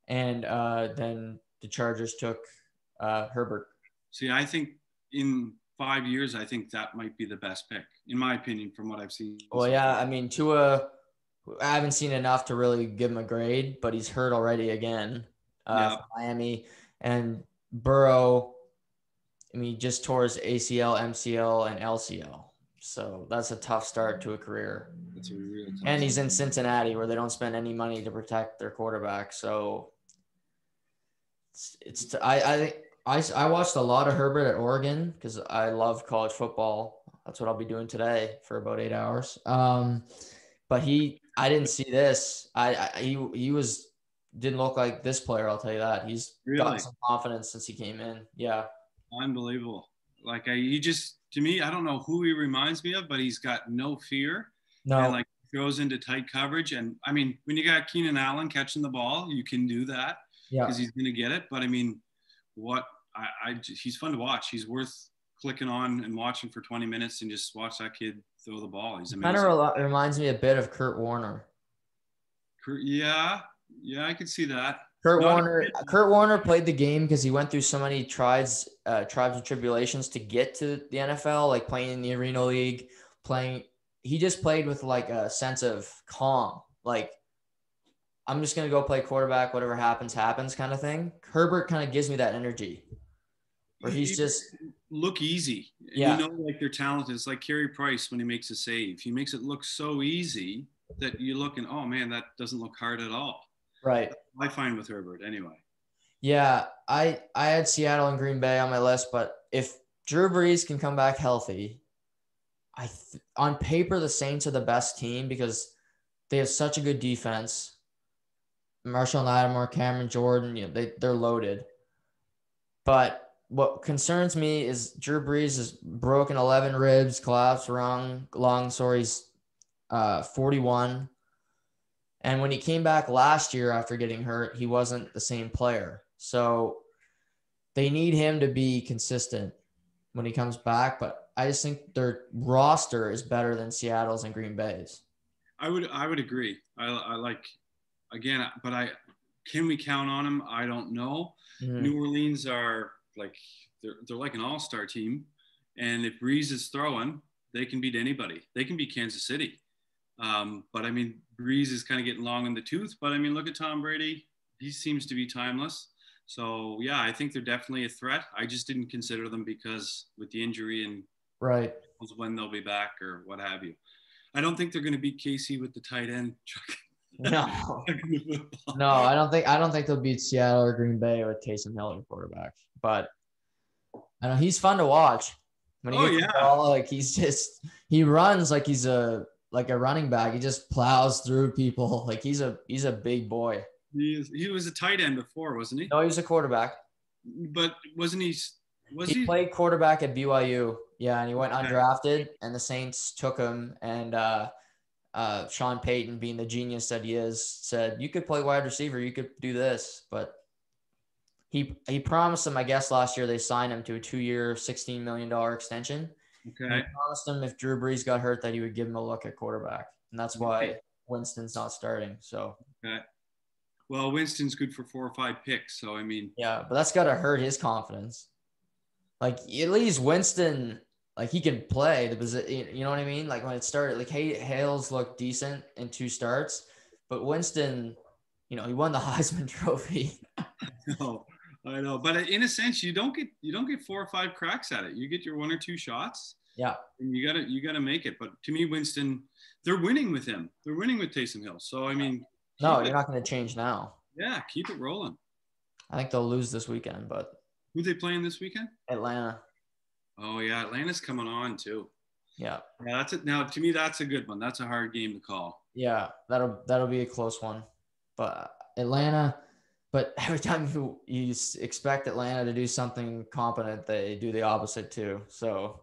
And then the Chargers took Herbert. See, I think in 5 years, I think that might be the best pick, in my opinion, from what I've seen. Well, yeah, I mean, Tua, I haven't seen enough to really give him a grade, but he's hurt already again for Miami. And Burrow, I mean, he just tore his ACL, MCL, and LCL. So that's a tough start to a career. And he's in Cincinnati where they don't spend any money to protect their quarterback. So I watched a lot of Herbert at Oregon because I love college football. That's what I'll be doing today for about 8 hours. But I didn't see this. He didn't look like this player. I'll tell you that. He's got some confidence since he came in. Yeah. Unbelievable. To me, I don't know who he reminds me of, but he's got no fear. No. And goes into tight coverage. And I mean, when you got Keenan Allen catching the ball, you can do that because he's going to get it. But I mean, he's fun to watch. He's worth clicking on and watching for 20 minutes and just watch that kid throw the ball. He's amazing. Kind of reminds me a bit of Kurt Warner. Yeah, I could see that. Kurt Warner played the game because he went through so many tribes and tribulations to get to the NFL, like playing in the Arena League, he just played with a sense of calm. I'm just going to go play quarterback, whatever happens kind of thing. Herbert kind of gives me that energy where he's just look easy. Yeah. They're talented. It's like Carey Price when he makes a save. He makes it look so easy that you look and, oh man, that doesn't look hard at all. Right. I find with Herbert anyway. Yeah. I had Seattle and Green Bay on my list, but if Drew Brees can come back healthy, on paper, the Saints are the best team because they have such a good defense. Marshall Lattimore, Cameron Jordan, they're loaded. But what concerns me is Drew Brees has broken 11 ribs, collapsed long stories, 41. And when he came back last year after getting hurt, he wasn't the same player. So they need him to be consistent when he comes back. But I just think their roster is better than Seattle's and Green Bay's. I would agree. I like, again, but can we count on him? I don't know. Mm-hmm. New Orleans are they're like an all-star team. And if Brees is throwing, they can beat anybody. They can beat Kansas City. But I mean, Brees is kind of getting long in the tooth. But I mean, look at Tom Brady. He seems to be timeless. So yeah, I think they're definitely a threat. I just didn't consider them because with the injury and Right. when they'll be back or what have you. I don't think they're going to beat KC with the tight end. No. No, I don't think they'll beat Seattle or Green Bay with Taysom Hill at quarterback. But I know he's fun to watch. When he Oh gets the yeah, ball, like he runs like he's a running back. He just plows through people. Like he's a big boy. he was a tight end before, wasn't he? No, he's a quarterback. But wasn't he? Was He he? played quarterback at BYU. Yeah, and he went Okay. undrafted, and the Saints took him. And Sean Payton, being the genius that he is, said, "You could play wide receiver. You could do this." But he promised them, I guess, last year they signed him to a 2-year, $16 million extension. And he Okay. promised him if Drew Brees got hurt that he would give him a look at quarterback. And that's why Winston's not starting. So Okay. Well, Winston's good for 4 or 5 picks, so I mean, yeah, but that's got to hurt his confidence. Like at least Winston, like he can play the position. You know what I mean? Like when it started, like Hales looked decent in 2 starts, but Winston, he won the Heisman Trophy. no, I know. But in a sense, you don't get 4 or 5 cracks at it. You get your 1 or 2 shots. Yeah. And you gotta make it. But to me, Winston, they're winning with him. They're winning with Taysom Hill. So I mean, No, you're not going to change now. Yeah, keep it rolling. I think they'll lose this weekend, but Who they playing this weekend? Atlanta. Oh yeah, Atlanta's coming on too. Yeah. Yeah, that's it. Now to me, that's a good one. That's a hard game to call. Yeah, that'll be a close one. But Atlanta, but every time you expect Atlanta to do something competent, they do the opposite too. So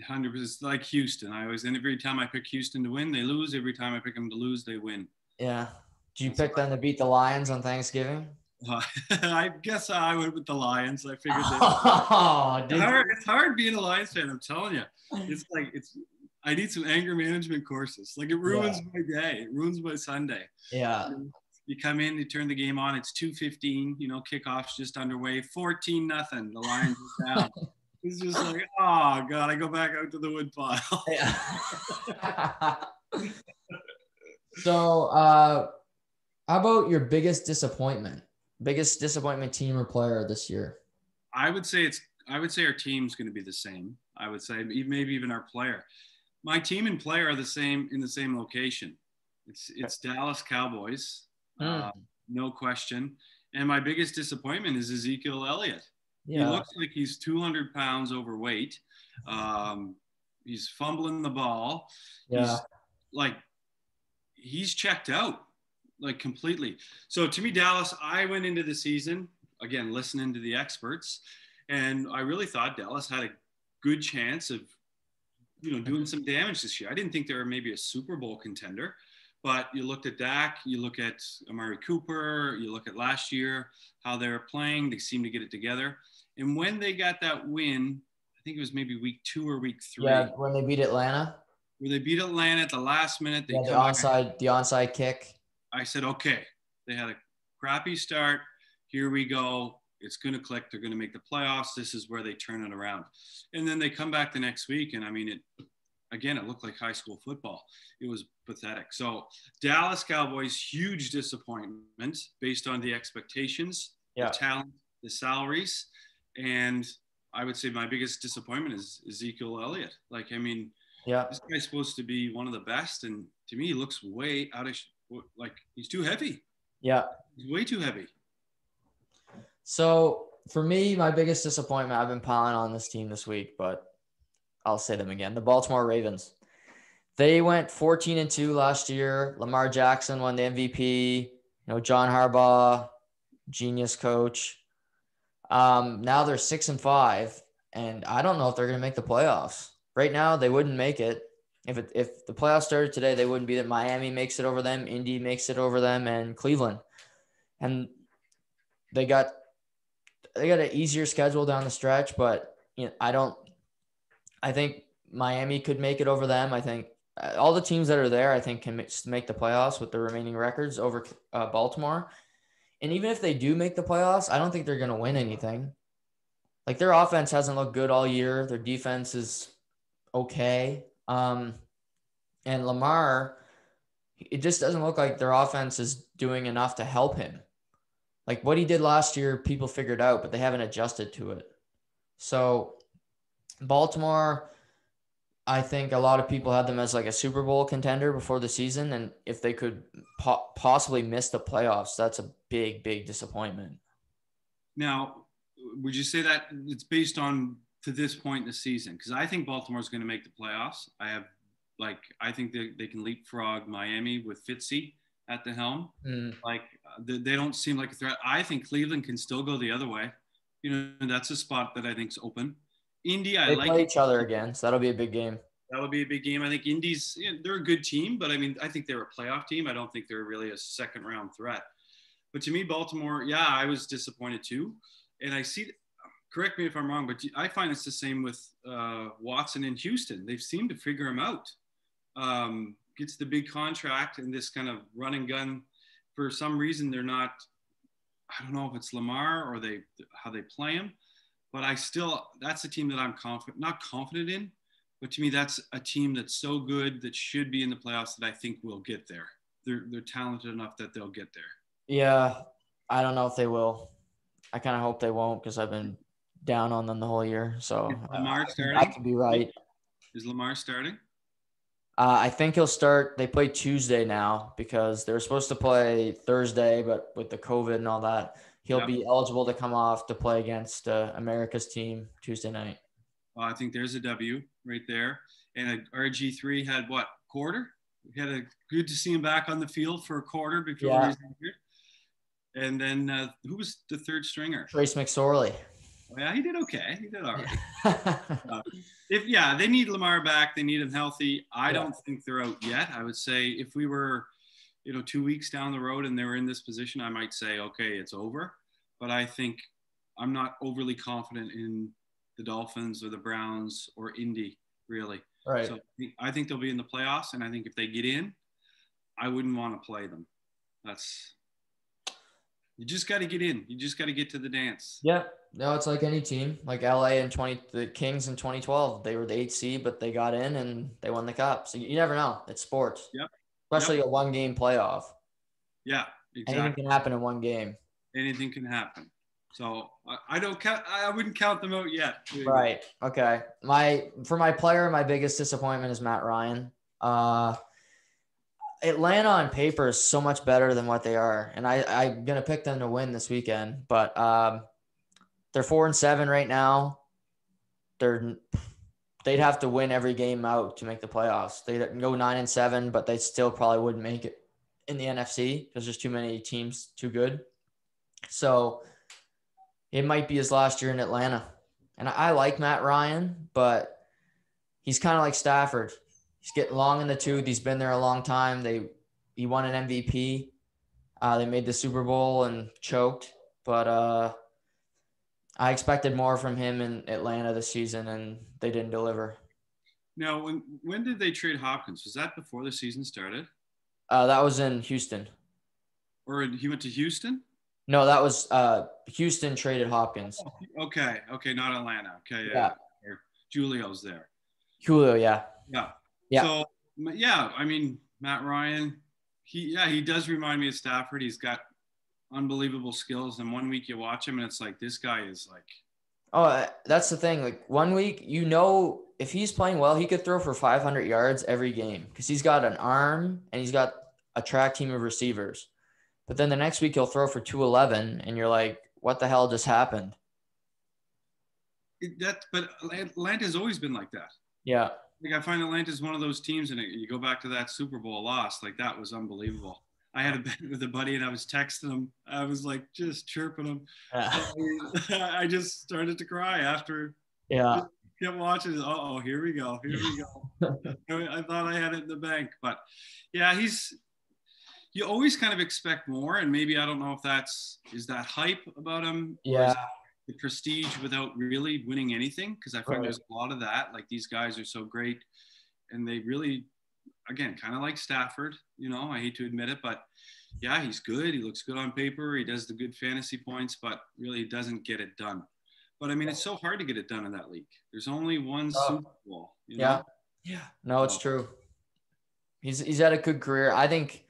100%, like Houston. And every time I pick Houston to win, they lose. Every time I pick them to lose, they win. yeah. Did you pick them to beat the Lions on Thanksgiving? I guess I went with the Lions. I figured it's hard being a Lions fan. I'm telling you, I need some anger management courses. Like it ruins my day. It ruins my Sunday. Yeah. You come in, you turn the game on. It's 2:15. Kickoff's just underway. 14-0. The Lions are down. It's just like, oh god, I go back out to the wood pile. So, how about your biggest disappointment team or player this year? I would say our team's going to be the same. I would say maybe even our player. My team and player are the same in the same location. It's Dallas Cowboys, no question. And my biggest disappointment is Ezekiel Elliott. Yeah. He looks like he's 200 pounds overweight. He's fumbling the ball. Yeah. He's checked out like completely. So to me, Dallas, I went into the season, again, listening to the experts, and I really thought Dallas had a good chance of, doing some damage this year. I didn't think they were maybe a Super Bowl contender, but you looked at Dak, you look at Amari Cooper, you look at last year, how they were playing, they seemed to get it together. And when they got that win, I think it was maybe week 2 or week 3. Yeah, when they beat Atlanta. Where they beat Atlanta at the last minute. The onside kick. I said, okay, they had a crappy start. Here we go. It's going to click. They're going to make the playoffs. This is where they turn it around. And then they come back the next week. And I mean, it looked like high school football. It was pathetic. So Dallas Cowboys, huge disappointment based on the expectations, the talent, the salaries. And I would say my biggest disappointment is Ezekiel Elliott. This guy's supposed to be one of the best. And to me, he looks way out of he's too heavy. Yeah. He's way too heavy. So for me, my biggest disappointment, I've been piling on this team this week, but I'll say them again. The Baltimore Ravens. They went 14-2 last year. Lamar Jackson won the MVP. John Harbaugh, genius coach. Now they're 6-5, and I don't know if they're going to make the playoffs. Right now, they wouldn't make it. If the playoffs started today, they wouldn't be there. Miami makes it over them, Indy makes it over them, and Cleveland. And they got an easier schedule down the stretch, but I think Miami could make it over them. I think all the teams that are there, I think, can make the playoffs with the remaining records over Baltimore. And even if they do make the playoffs, I don't think they're going to win anything. Like their offense hasn't looked good all year. Their defense is okay. And Lamar, it just doesn't look like their offense is doing enough to help him. Like what he did last year, people figured out, but they haven't adjusted to it. So Baltimore, I think a lot of people had them as like a Super Bowl contender before the season. And if they could possibly miss the playoffs, that's a big, big disappointment. Now, would you say that it's based on to this point in the season? Because I think Baltimore's going to make the playoffs. I think they can leapfrog Miami with Fitzy at the helm. Like they don't seem like a threat. I think Cleveland can still go the other way. That's a spot that I think's open. Indy, I They like play it. each other again, so that'll be a big game. That'll be a big game. I think Indy's, they're a good team, but I mean, I think they're a playoff team. I don't think they're really a second round threat. But to me, Baltimore, yeah, I was disappointed too. And I see, correct me if I'm wrong, but I find it's the same with Watson in Houston. They've seemed to figure him out. Gets the big contract and this kind of run and gun. For some reason, they're not, I don't know if it's Lamar or how they play him, but that's a team that I'm not confident in. But to me, that's a team that's so good that should be in the playoffs that I think will get there. They're talented enough that they'll get there. Yeah, I don't know if they will. I kind of hope they won't because I've been down on them the whole year. So Lamar starting? I could be right. Is Lamar starting? I think he'll start. They play Tuesday now because they were supposed to play Thursday, but with the COVID and all that, he'll be eligible to come off to play against America's team Tuesday night. Well, I think there's a W right there. And RG3 had what, quarter? We had a good to see him back on the field for a quarter before he was injured. And then who was the third stringer? Trace McSorley. Oh, yeah, he did okay. He did all right. They need Lamar back. They need him healthy. I don't think they're out yet. I would say if we were, 2 weeks down the road and they were in this position, I might say, okay, it's over. But I think I'm not overly confident in the Dolphins or the Browns or Indy, really. Right. So I think they'll be in the playoffs, and I think if they get in, I wouldn't want to play them. You just got to get in. You just got to get to the dance. Yeah. No, it's like any team. Like LA the Kings in 2012, they were the 8th seed, but they got in and they won the cup. So you never know. It's sports. Yep. Especially a one-game playoff. Yeah, exactly. Anything can happen in one game. Anything can happen. So I wouldn't count them out yet. Right. Okay. For my player, my biggest disappointment is Matt Ryan. Atlanta on paper is so much better than what they are. And I'm going to pick them to win this weekend, but they're 4-7 right now. They'd have to win every game out to make the playoffs. They'd go 9-7, but they still probably wouldn't make it in the NFC because there's too many teams too good. So it might be his last year in Atlanta. And I like Matt Ryan, but he's kind of like Stafford. He's getting long in the tooth. He's been there a long time. He won an MVP. They made the Super Bowl and choked. But I expected more from him in Atlanta this season, and they didn't deliver. Now, when did they trade Hopkins? Was that before the season started? That was in Houston. Or he went to Houston? No, that was Houston traded Hopkins. Okay, not Atlanta. Okay, yeah. Julio's there. Julio, yeah. Yeah. So, I mean, Matt Ryan, he does remind me of Stafford. He's got unbelievable skills. And one week you watch him and it's like, this guy is like. Oh, that's the thing. Like one week, if he's playing well, he could throw for 500 yards every game because he's got an arm and he's got a track team of receivers. But then the next week he'll throw for 211 and you're like, what the hell just happened? But Atlanta's always been like that. Yeah. Like I find Atlanta's one of those teams, and you go back to that Super Bowl loss, like that was unbelievable. I had a bet with a buddy, and I was texting him. I was like just chirping him. I just started to cry after. Yeah. Kept watching. Here we go. I thought I had it in the bank, but yeah, you always kind of expect more, and maybe I don't know if is that hype about him. Yeah. The prestige without really winning anything, because I find there's a lot of that. Like these guys are so great, and they really, again, kind of like Stafford. I hate to admit it, but yeah, he's good. He looks good on paper. He does the good fantasy points, but really doesn't get it done. But I mean, it's so hard to get it done in that league. There's only one Super Bowl. Yeah. No, it's true. He's had a good career. I think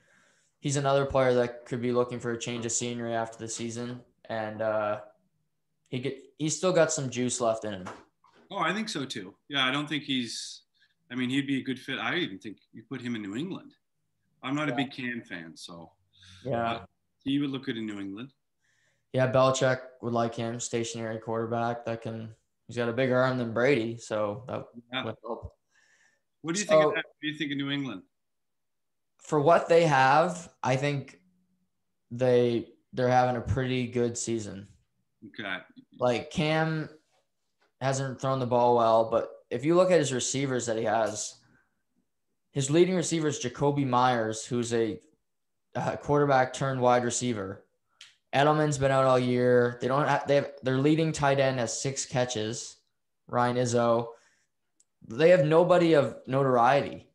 he's another player that could be looking for a change of scenery after the season, and he's still got some juice left in him. Oh, I think so too. Yeah, I don't think he'd be a good fit. I even think you put him in New England. I'm not a big Cam fan, so Yeah. he would look good in New England. Yeah, Belichick would like him, stationary quarterback he's got a bigger arm than Brady, so that would help. What do you think of that? What do you think of New England? For what they have, I think they're having a pretty good season. Okay. Like Cam hasn't thrown the ball well, but if you look at his receivers that he has, his leading receiver is Jacoby Myers, who's a quarterback turned wide receiver. Edelman's been out all year. Their leading tight end has 6 catches. Ryan Izzo. They have nobody of notoriety.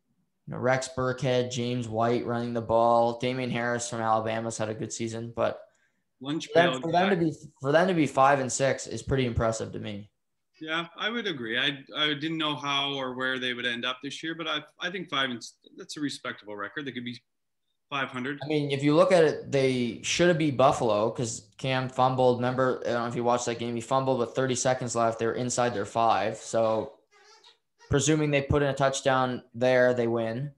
Rex Burkhead, James White running the ball. Damian Harris from Alabama's had a good season, but for them to be 5-6 is pretty impressive to me. Yeah, I would agree. I didn't know how or where they would end up this year, but I think that's a respectable record. They could be 500. I mean, if you look at it, they should have beat Buffalo because Cam fumbled. Remember, I don't know if you watched that game. He fumbled with 30 seconds left. They were inside their 5. So presuming they put in a touchdown there, they win.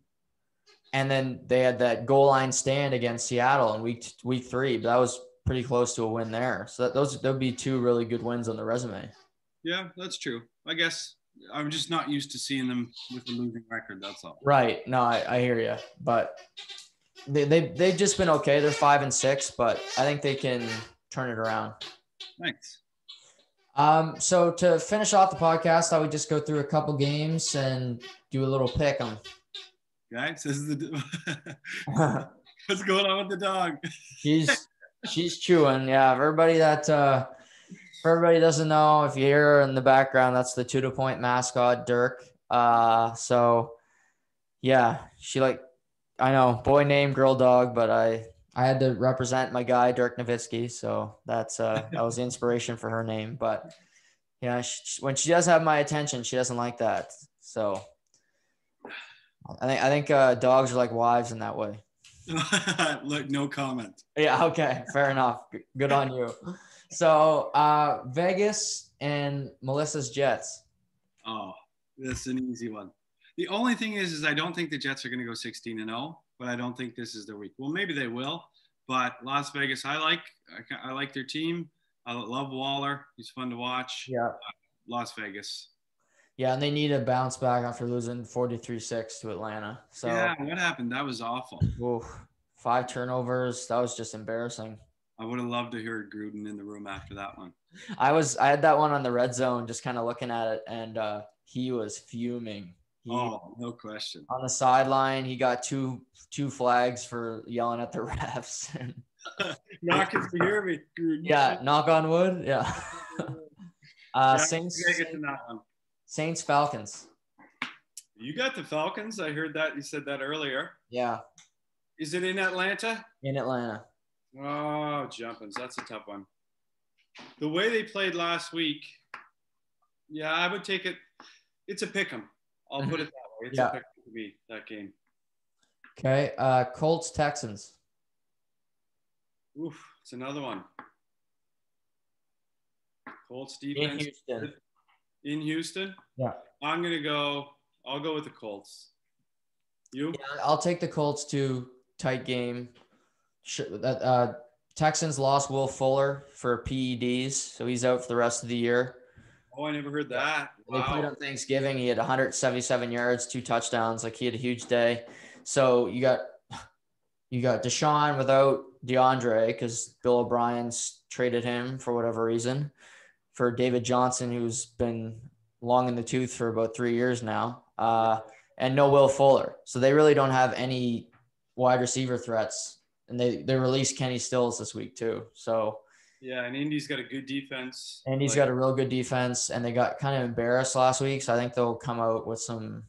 And then they had that goal line stand against Seattle in week 3, but that was pretty close to a win there. So those would be 2 really good wins on the resume. Yeah, that's true. I guess I'm just not used to seeing them with a losing record. That's all. Right. No, I hear you, but they've just been okay. They're 5-6, but I think they can turn it around. Thanks. So to finish off the podcast, I would just go through a couple games and do a little pick 'em. Guys, this is what's going on with the dog? She's chewing. Yeah, for everybody doesn't know, if you hear her in the background, that's the To The Point mascot, Dirk. So yeah, I know, boy name, girl dog, but I had to represent my guy, Dirk Nowitzki. So that was the inspiration for her name. But yeah, when she does have my attention, she doesn't like that. So I think dogs are like wives in that way. Look, no comment. Yeah. Okay. Fair enough. Good on you. So Vegas and Melissa's Jets. Oh, that's an easy one. The only thing is I don't think the Jets are going to go 16-0, but I don't think this is their week. Well, maybe they will, but Las Vegas, I like their team. I love Waller. He's fun to watch. Yeah. Las Vegas. Yeah, and they need to bounce back after losing 43-6 to Atlanta. So yeah, what happened? That was awful. Oof, 5 turnovers. That was just embarrassing. I would have loved to hear Gruden in the room after that one. I had that one on the red zone, just kind of looking at it, and he was fuming. No question. On the sideline, he got two flags for yelling at the refs. Not because you hear me, Gruden. Yeah, knock on wood. Yeah. Saints Falcons. You got the Falcons. I heard that. You said that earlier. Yeah. Is it in Atlanta? In Atlanta. Oh, jumpins. That's a tough one. The way they played last week, yeah, I would take it. It's a pick 'em. I'll put it that way. It's a pick 'em to me, that game. Okay. Colts Texans. Oof, it's another one. Colts defense. In Houston? Yeah. I'll go with the Colts. You? Yeah, I'll take the Colts too. Tight game. Texans lost Will Fuller for PEDs, so he's out for the rest of the year. Oh, I never heard that. Wow. They played on Thanksgiving. He had 177 yards, 2 touchdowns. Like, he had a huge day. So you got Deshaun without DeAndre because Bill O'Brien's traded him for whatever reason for David Johnson, who's been long in the tooth for about 3 years now, and no Will Fuller. So they really don't have any wide receiver threats. And they released Kenny Stills this week too. So yeah, and Indy's got a good defense. Indy's got a real good defense, and they got kind of embarrassed last week. So I think they'll come out with some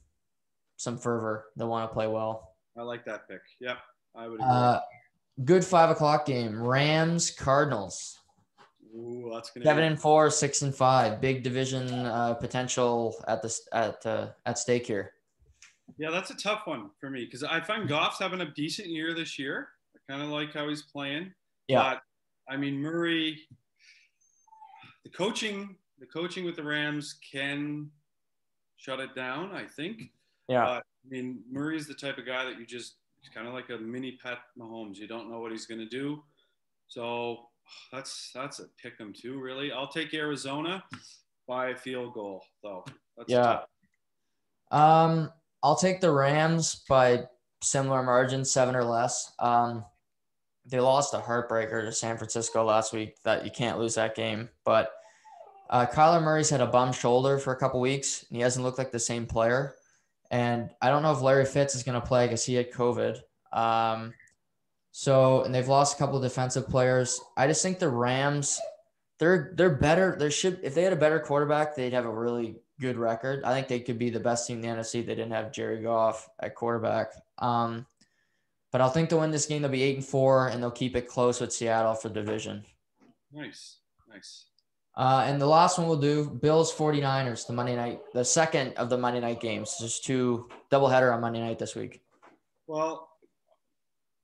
fervor. They want to play well. I like that pick. Yep, I would agree. Good 5:00 game. Rams Cardinals. Ooh, that's gonna 7-4, 6-5. Big division potential at stake here. Yeah, that's a tough one for me because I find Goff's having a decent year this year. kind of like how he's playing. Yeah. But I mean, Murray, the coaching with the Rams can shut it down, I think. Yeah. But I mean, Murray's the type of guy that he's kind of like a mini Pat Mahomes. You don't know what he's going to do. So that's a pick 'em too, really. I'll take Arizona by a field goal, though. Yeah. I'll take the Rams by similar margin, 7 or less. They lost a heartbreaker to San Francisco last week that you can't lose that game. But Kyler Murray's had a bum shoulder for a couple weeks, and he hasn't looked like the same player. And I don't know if Larry Fitz is going to play because he had COVID. And they've lost a couple of defensive players. I just think the Rams, they're better. If they had a better quarterback, they'd have a really good record. I think they could be the best team in the NFC if they didn't have Jared Goff at quarterback. But I'll think they'll win this game. They'll be 8-4, and they'll keep it close with Seattle for the division. Nice. And the last one we'll do, Bills 49ers, the second of the Monday night games. There's 2 doubleheader on Monday night this week. Well,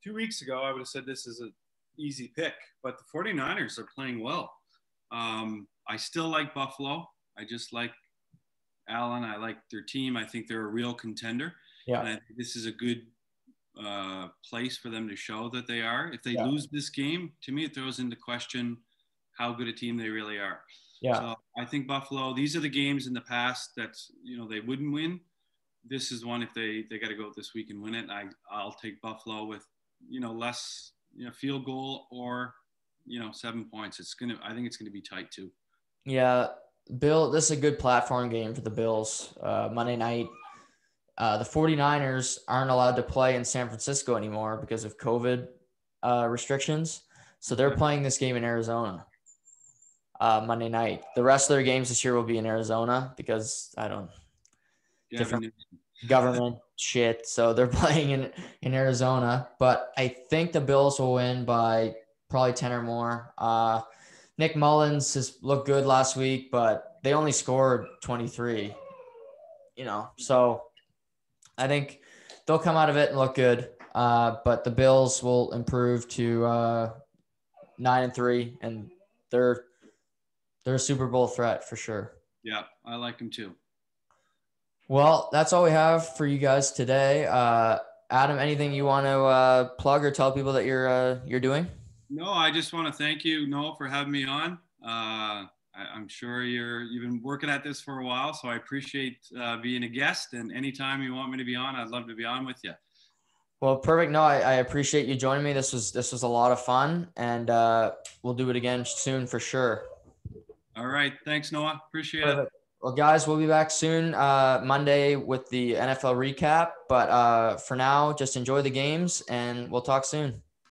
2 weeks ago, I would have said this is an easy pick, but the 49ers are playing well. I still like Buffalo. I just like Allen. I like their team. I think they're a real contender. Yeah. And I think this is a good place for them to show that they are. If they lose this game, to me, it throws into question how good a team they really are. Yeah. So I think Buffalo, these are the games in the past that, they wouldn't win. This is one, if they got to go this week and win it, I'll take Buffalo with, less, field goal or, 7 points. I think it's going to be tight too. Yeah. This is a good platform game for the Bills. Monday night. The 49ers aren't allowed to play in San Francisco anymore because of COVID restrictions. So they're playing this game in Arizona Monday night. The rest of their games this year will be in Arizona because different government shit. So they're playing in Arizona. But I think the Bills will win by probably 10 or more. Nick Mullins has looked good last week, but they only scored 23. So I think they'll come out of it and look good. But the Bills will improve to 9-3, and they're a Super Bowl threat for sure. Yeah, I like them too. Well, that's all we have for you guys today. Adam, anything you want to plug or tell people that you're doing? No, I just want to thank you, Noah, for having me on. I'm sure you've been working at this for a while, so I appreciate being a guest. And anytime you want me to be on, I'd love to be on with you. Well, perfect. No, I appreciate you joining me. This was a lot of fun, and we'll do it again soon for sure. All right. Thanks, Noah. Appreciate Perfect. it. Well, guys, we'll be back soon Monday with the NFL recap. But for now, just enjoy the games, and we'll talk soon.